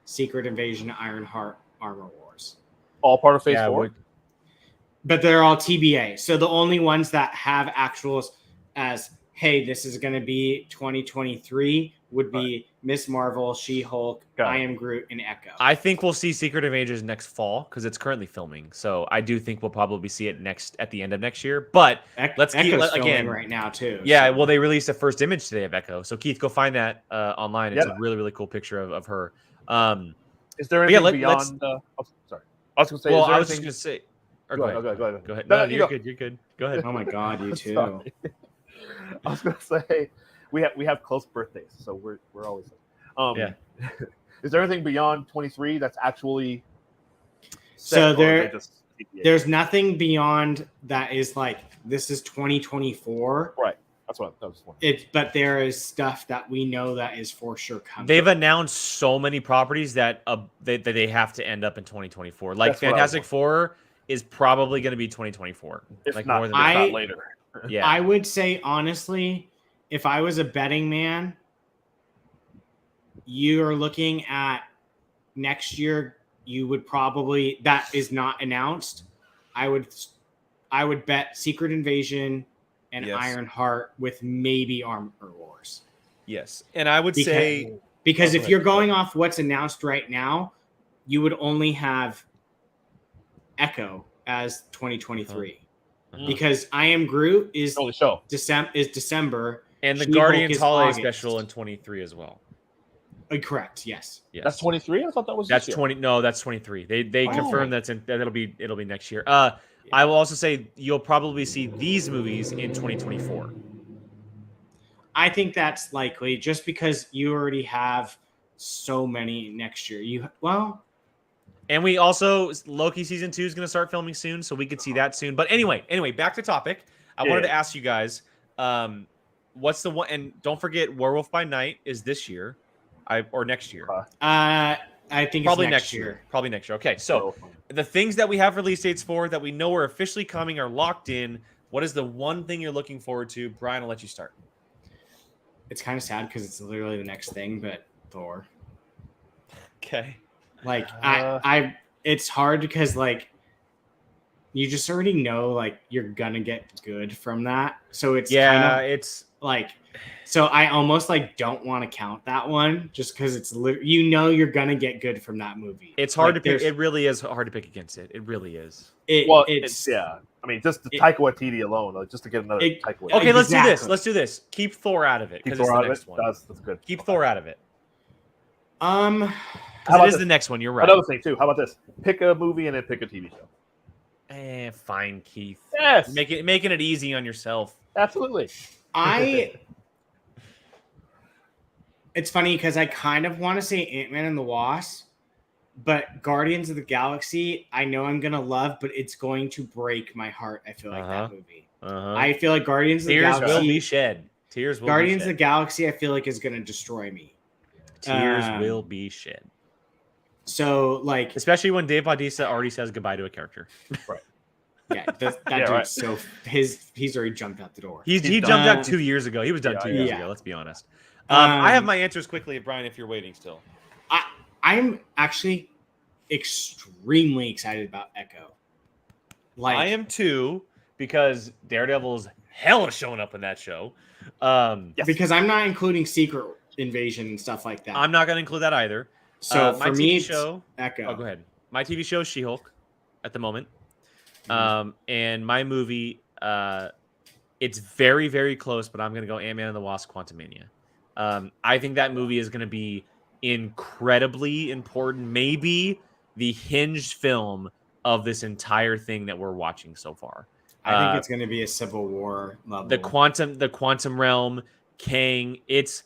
Secret Invasion, Ironheart, Armor Wars. All part of Phase 4? But they're all TBA. So the only ones that have actuals as, hey, this is going to be 2023 would be Miss Marvel, She-Hulk, I Am Groot, and Echo. I think we'll see Secret Avengers next fall because it's currently filming. So I do think we'll probably see it at the end of next year. But let's keep again right now too. Yeah, well, they released a first image today of Echo. So Keith, go find that online. It's a really, really cool picture of her. Is there anything beyond? Sorry, I was going to say. Well, I was just going to say. Go ahead. Go ahead. No, you're good. You're good. Go ahead. Oh my God, you too. I was going to say we have close birthdays, so we're always. Is there anything beyond 23 that's actually? So there's nothing beyond that is like this is 2024. Right. That's what I was wondering. But there is stuff that we know that is for sure coming. They've announced so many properties that they have to end up in 2024. Like that's Fantastic Four is probably going to be 2024. If like not, more than not later. Yeah. I would say honestly, if I was a betting man, you are looking at next year. You would probably that is not announced. I would bet Secret Invasion and Ironheart with maybe Armor Wars. Yes, and I would say because if you're going off what's announced right now, you would only have Echo as 2023 because I Am Groot is December, and the Guardians Holiday Special in 23 as well. Correct. Yes. That's 23. I thought that was. That's 20. No, that's 23. They confirmed that it'll be next year. I will also say you'll probably see these movies in 2024. I think that's likely just because you already have so many next year. And we also Loki season 2 is going to start filming soon, so we could see that soon. But anyway, back to topic. I wanted to ask you guys, what's the one? And don't forget, Werewolf by Night is this year, or next year. I think probably it's next year. Probably next year. Okay, so the things that we have release dates for that we know are officially coming are locked in. What is the one thing you're looking forward to? Brian, I'll let you start. It's kind of sad because it's literally the next thing, but Thor. Okay. Like it's hard because like you just already know like you're gonna get good from that. So it's it's like. So I almost like don't want to count that one just because it's you're gonna get good from that movie. It's hard to pick. It really is hard to pick against it. It really is. It's I mean, just the Taika Waititi alone, like, just to get another Taika Waititi. Okay, let's do this. Let's do this. Keep Thor out of it because it's the next one. That's good. Keep Thor out of it. It is the next one. You're right. Another thing too. How about this? Pick a movie and then pick a TV show. Fine, Keith. Yes. Making it easy on yourself. Absolutely. It's funny because I kind of want to say Ant-Man and the Wasp, but Guardians of the Galaxy, I know I'm going to love, but it's going to break my heart, I feel like, that movie. I feel like Guardians of the Galaxy... Tears will be shed. Guardians of the Galaxy, I feel like, is going to destroy me. Tears will be shed. So, like... Especially when Dave Bautista already says goodbye to a character. Right. Yeah, that dude's right. So... He's already jumped out the door. He jumped out 2 years ago. He was done 2 years ago, let's be honest. I have my answers quickly, Brian, if you're waiting still. I'm actually extremely excited about Echo. Like, I am too, because Daredevil's hella showing up in that show. Because I'm not including Secret Invasion and stuff like that. I'm not going to include that either. So my for TV me, show, Echo. Oh, go ahead. My TV show is She-Hulk at the moment. And my movie, it's very, very close, but I'm going to go Ant-Man and the Wasp: Quantumania. I think that movie is going to be incredibly important. Maybe the hinged film of this entire thing that we're watching so far. I think it's going to be a Civil War level. The quantum realm, Kang. It's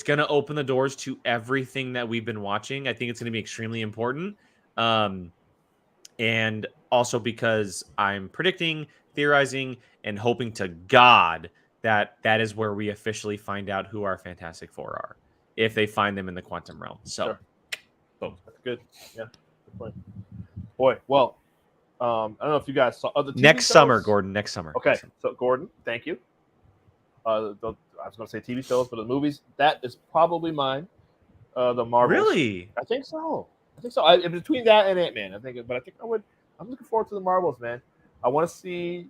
going to open the doors to everything that we've been watching. I think it's going to be extremely important. And also because I'm predicting, theorizing, and hoping to God that is where we officially find out who our Fantastic Four are, if they find them in the quantum realm. So, boom. That's good. Yeah. Good point. Boy, well, I don't know if you guys saw other TV next shows. Summer, Gordon. Next summer. Okay, so Gordon, thank you. I was going to say TV shows, but the movies, that is probably mine. The Marvels. Really? I think so. Between that and Ant-Man, I'm looking forward to the Marvels, man. I want to see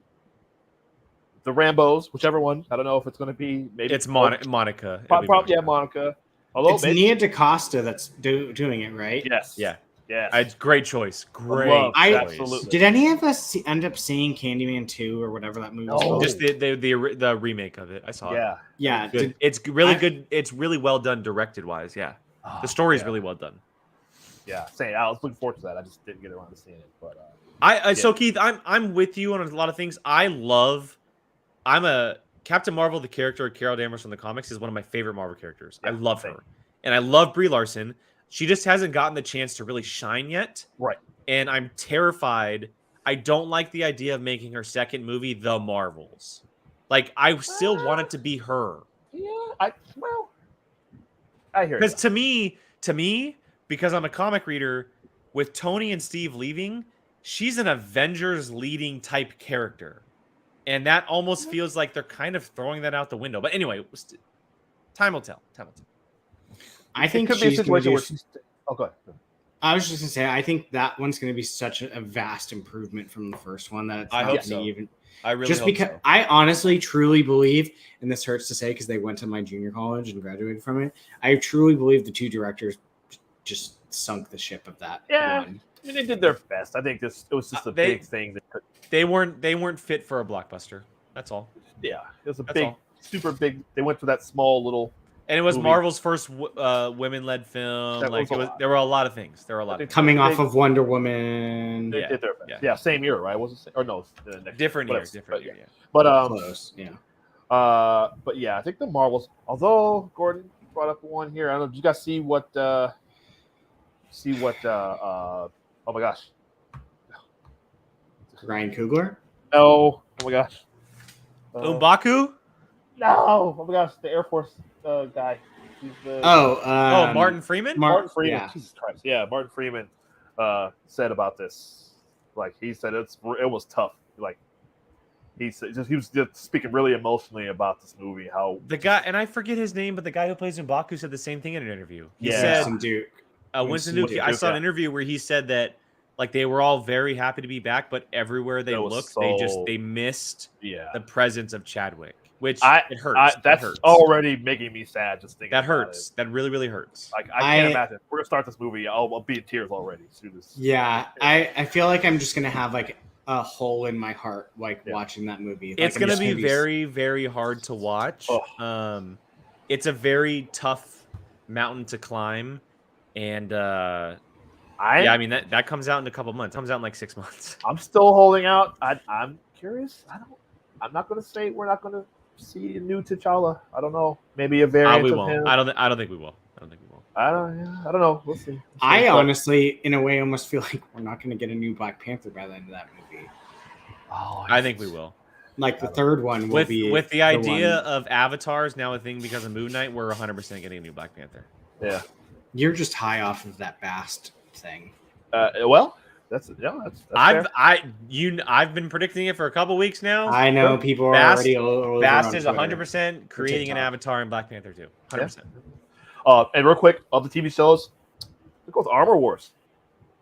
the Rambos, whichever one. I don't know if it's going to be. Maybe it's Monica. Probably, yeah, Monica. Although it's Nia DaCosta that's doing it, right? Yes. Yeah. Yeah. Great choice. Great. Absolutely. Did any of us end up seeing Candyman 2 or whatever that movie was called? Just the remake of it. I saw it. Yeah. It's really good. It's really well done directed wise. Yeah. The story is really well done. Yeah. I was looking forward to that. I just didn't get around to seeing it. But So Keith, I'm with you on a lot of things. I'm a Captain Marvel, the character Carol Danvers from the comics, is one of my favorite Marvel characters. I love her. And I love Brie Larson. She just hasn't gotten the chance to really shine yet. Right. And I'm terrified. I don't like the idea of making her second movie The Marvels. Like, I still want it to be her. Yeah, I hear you. Because to me, because I'm a comic reader, with Tony and Steve leaving, she's an Avengers leading type character. And that almost feels like they're kind of throwing that out the window. But anyway, time will tell. I think it could be a situation where she's... Oh, go ahead. I was just going to say, I think that one's going to be such a vast improvement from the first one that it's I not hope so. even... I really just hope because so. I honestly, truly believe, and this hurts to say because they went to my junior college and graduated from it, I truly believe the two directors just sunk the ship of that one. I mean, they did their best. I think it was just a big thing. They weren't fit for a blockbuster. That's all. Yeah, it was super big. They went for that small little... And it was movie. Marvel's first women-led film. There were a lot of things. Coming off of Wonder Woman. They did their best. Yeah, same year, right? Was it? Or no, different year. Yeah. Yeah. But close. Yeah. But yeah, I think the Marvels. Although Gordon, brought up one here. I don't know. Did you guys see what? Oh my gosh. Ryan Coogler? No. Oh my gosh. M'Baku? No. Oh my gosh. The Air Force guy. He's the, Martin Freeman? Martin Freeman. Yeah. Jesus Christ. Yeah, Martin Freeman said about this. Like, he said it was tough. Like, he was just speaking really emotionally about this movie. How the guy, and I forget his name, but the guy who plays M'Baku said the same thing in an interview. He Yeah. said, Winston Duke. Duke. I saw an interview where he said that like they were all very happy to be back, but everywhere they looked, they missed the presence of Chadwick, which it hurts. That's hurts. already making me sad just thinking. That hurts. That really, really hurts. Like I can't imagine. We're gonna start this movie. I'll be in tears already. As soon as I feel like I'm just gonna have like a hole in my heart watching that movie. Like, It's gonna be very, very hard to watch. It's a very tough mountain to climb, and I mean that comes out in a couple months. It comes out in like 6 months. I'm still holding out. I'm curious. I'm not gonna say we're not gonna see a new T'Challa. I don't know. Maybe a variant we of won't. him. I don't think we will. I don't know. We'll see. I honestly, in a way, almost feel like we're not going to get a new Black Panther by the end of that movie. Oh, I think we will. Like the third one will be with the idea of avatars now a thing because of Moon Knight. We're 100% getting a new Black Panther. Yeah, you're just high off of that Bast thing. Well, that's fair. I've been predicting it for a couple weeks now. I know people are already over Bast on is Twitter. 100% creating an avatar in Black Panther 2. 100%. And real quick, of the TV shows, look with Armor Wars.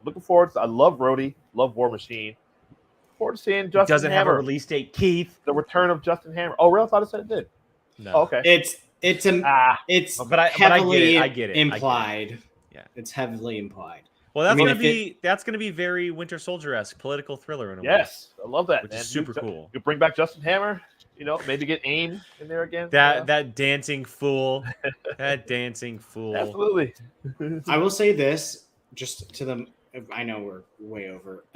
Looking forward to. I love Rhodey, love War Machine. Look forward to seeing Justin Doesn't Hammer. have a release date, Keith. The return of Justin Hammer. Oh, really? I thought it said it did. No. Oh, okay. It's heavily I get it. implied. Yeah, it's heavily implied. Well, that's gonna be very Winter Soldier-esque political thriller in a way. Yes, I love that. Which is super cool. You bring back Justin Hammer. Maybe get AIM in there again. That dancing fool. That dancing fool. Absolutely. I will say this, just to them. I know we're way over.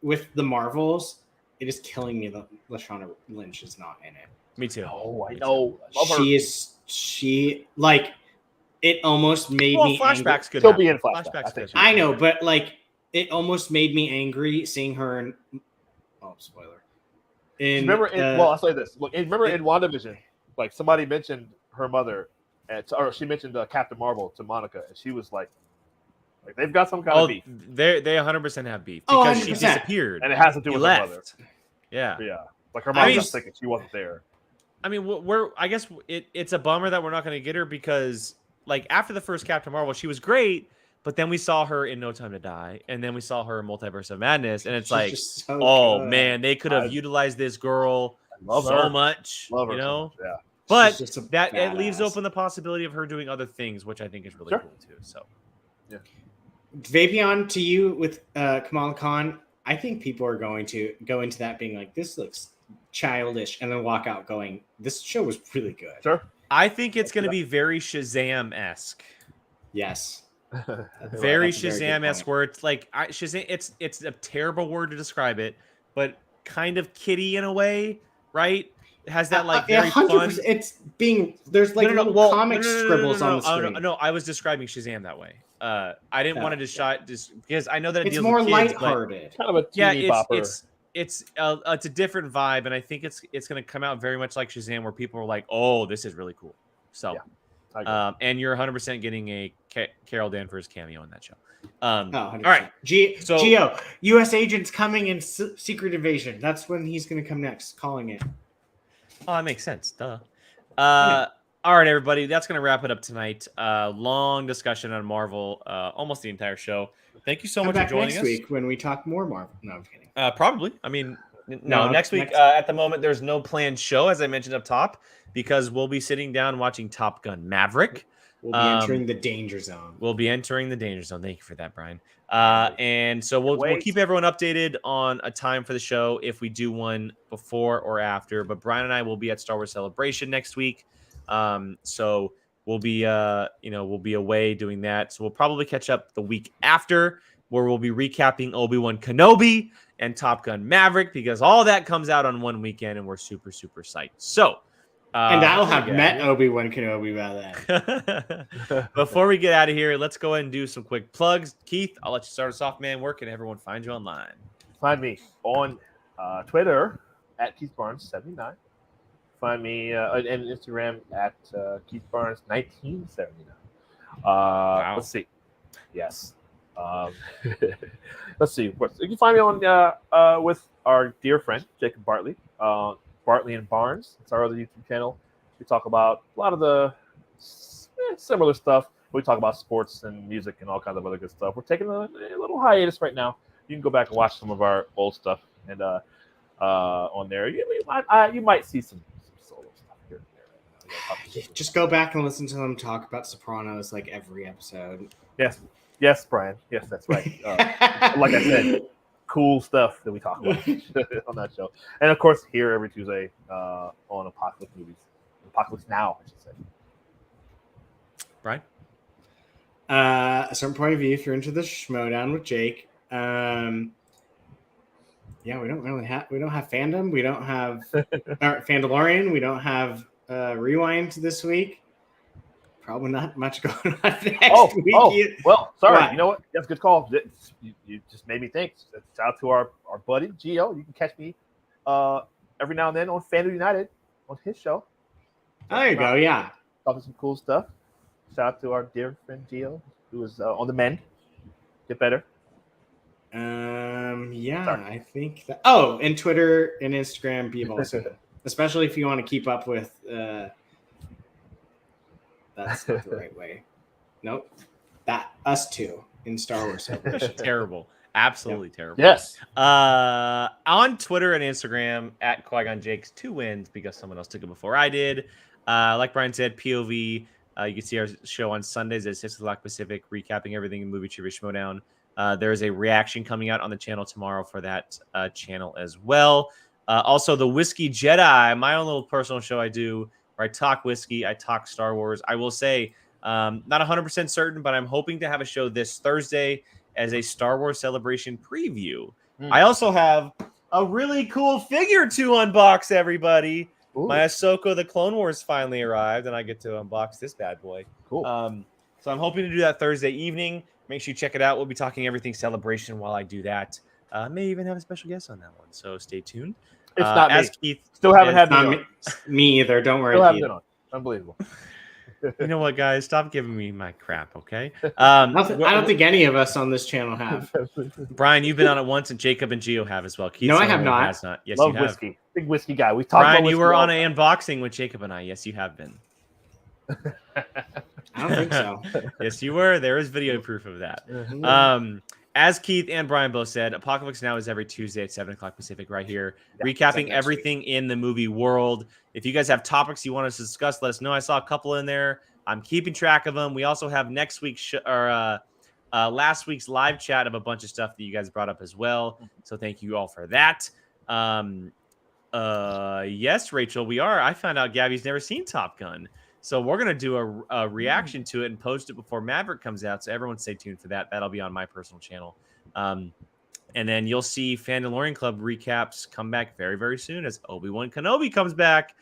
With the Marvels, it is killing me that Lashana Lynch is not in it. Me too. Oh, I know. She it almost made me flashbacks angry. could She'll be in flashbacks. flashbacks. Flashbacks. I know, but like it almost made me angry seeing her in. Oh, spoiler. I'll say this. Look, remember in WandaVision, like somebody mentioned her mother, or she mentioned Captain Marvel to Monica, and she was like they've got some kind of beef. They 100% have beef because 100%. she disappeared, and it has to do with her mother. Yeah. Like her mom got sick and she wasn't there. I mean, I guess it's a bummer that we're not going to get her because, like, after the first Captain Marvel, she was great, but then we saw her in No Time to Die, and then we saw her in Multiverse of Madness, and it's She's good. Man, they could have utilized this girl so much, Love her. Yeah. But that it leaves open the possibility of her doing other things, which I think is really cool too. So, yeah. Vapion, to you with Kamala Khan, I think people are going to go into that being like, this looks childish, and then walk out going, this show was really good. Sure. I think it's going to be very Shazam-esque. Yes. Very Shazam-esque, where it's like Shazam. It's a terrible word to describe it, but kind of kiddie in a way, right? It has that like very fun. It's being there's like little comic scribbles on the screen. No, I was describing Shazam that way. I didn't want to just because I know that it's deals more with kids, lighthearted. Kind of a teeny bopper. It's a different vibe, and I think it's going to come out very much like Shazam, where people are like, "Oh, this is really cool." So, and you're 100% getting a Carol Danvers cameo in that show. All right, Geo, U.S. agents coming in Secret Invasion. That's when he's going to come next. Calling it. Oh, that makes sense. Duh. All right, everybody. That's going to wrap it up tonight. Long discussion on Marvel, almost the entire show. Thank you so much for joining us. Next week when we talk more Marvel. No, I'm kidding. Probably. I mean, next week. At the moment, there's no planned show, as I mentioned up top, because we'll be sitting down watching Top Gun Maverick. We'll be entering the danger zone. We'll be entering the danger zone. Thank you for that, Brian. And so we'll keep everyone updated on a time for the show if we do one before or after. But Brian and I will be at Star Wars Celebration next week. So we'll be we'll be away doing that. So we'll probably catch up the week after, where we'll be recapping Obi-Wan Kenobi and Top Gun Maverick, because all that comes out on one weekend and we're super, super psyched. So And I'll have met Obi-Wan Kenobi by then. Before we get out of here, let's go ahead and do some quick plugs. Keith, I'll let you start us off, man. Where can everyone find you online? Find me on Twitter at KeithBarnes79. Find me on Instagram at KeithBarnes1979. Wow. Let's see. Yes. Let's see. You can find me on with our dear friend Jacob Bartley. Bartley and Barnes. It's our other YouTube channel. We talk about a lot of the similar stuff. We talk about sports and music and all kinds of other good stuff. We're taking a little hiatus right now. You can go back and watch some of our old stuff and on there. You might see some solo stuff here and there. Just go back and listen to them talk about Sopranos like every episode. Yes, Brian. Yes, that's right. Like I said, cool stuff that we talk about on that show. And of course, here every Tuesday on Apocaflix movies. Apocaflix Now, I should say. Brian? A certain point of view, if you're into the Schmodown with Jake, we don't have fandom. We don't have Fandalorian. We don't have Rewind this week. Probably not much going on next week. Well, sorry. What? You know what? That's a good call. You just made me think. Shout out to our buddy, Gio. You can catch me every now and then on Fandom United on his show. There you go, yeah. Talking some cool stuff. Shout out to our dear friend, Gio, who is on the mend. Get better. I think that. Oh, and Twitter and Instagram, be also. Especially if you want to keep up with... That's not the right way. Nope. That us two in Star Wars Celebration. Terrible. Absolutely terrible. Yes. On Twitter and Instagram at Qui-Gon Jakes 2 wins because someone else took it before I did. Like Brian said, POV. You can see our show on Sundays at 6 o'clock Pacific, recapping everything in Movie Trivia Schmodown. There is a reaction coming out on the channel tomorrow for that channel as well. Also, the Whiskey Jedi, my own little personal show I do. I talk whiskey, I talk Star Wars. I will say, not 100% certain, but I'm hoping to have a show this Thursday as a Star Wars Celebration preview. I also have a really cool figure to unbox, everybody. Ooh. My Ahsoka the Clone Wars finally arrived, and I get to unbox this bad boy. Cool. So I'm hoping to do that Thursday evening. Make sure you check it out. We'll be talking everything Celebration while I do that. May even have a special guest on that one, so stay tuned. It's not as me. Keith. Still haven't had me either. Don't worry. Still haven't been on. Unbelievable. You know what, guys? Stop giving me my crap, okay? I don't think any of us on this channel have. Brian, you've been on it once, and Jacob and Gio have as well. Keith, no, I have not. Yes, Love you have. Whiskey. Big whiskey guy. We talked. Brian, you were on an unboxing with Jacob and I. Yes, you have been. I don't think so. Yes, you were. There is video proof of that. Mm-hmm. As Keith and Brian both said, Apocaflix Now is every Tuesday at 7 o'clock Pacific right here, recapping everything in the movie world. If you guys have topics you want us to discuss, let us know. I saw a couple in there. I'm keeping track of them. We also have next week's last week's live chat of a bunch of stuff that you guys brought up as well. So thank you all for that. Yes, Rachel, we are. I found out Gabby's never seen Top Gun. So we're going to do a reaction to it and post it before Maverick comes out. So everyone stay tuned for that. That'll be on my personal channel. And then you'll see Fandalorian Club recaps come back very, very soon as Obi-Wan Kenobi comes back.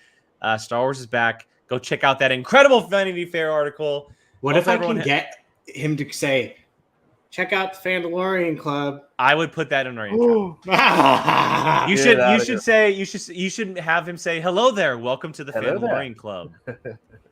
Star Wars is back. Go check out that incredible Vanity Fair article. What if I can get him to say, check out the Fandalorian Club? I would put that in our intro. You should have him say, hello there. Welcome to the Fandalorian Club.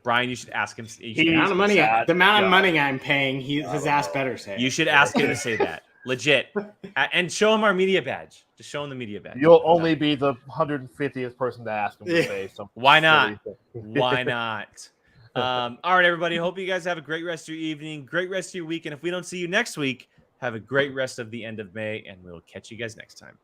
Brian, you should ask him. The amount of money I'm paying, his ass better say. You should ask him to say that. Legit. And show him our media badge. Just show him the media badge. You'll only be the 150th person to ask him to say something. Why not? Why not? All right, everybody. Hope you guys have a great rest of your evening, great rest of your week. And if we don't see you next week, have a great rest of the end of May, and we'll catch you guys next time.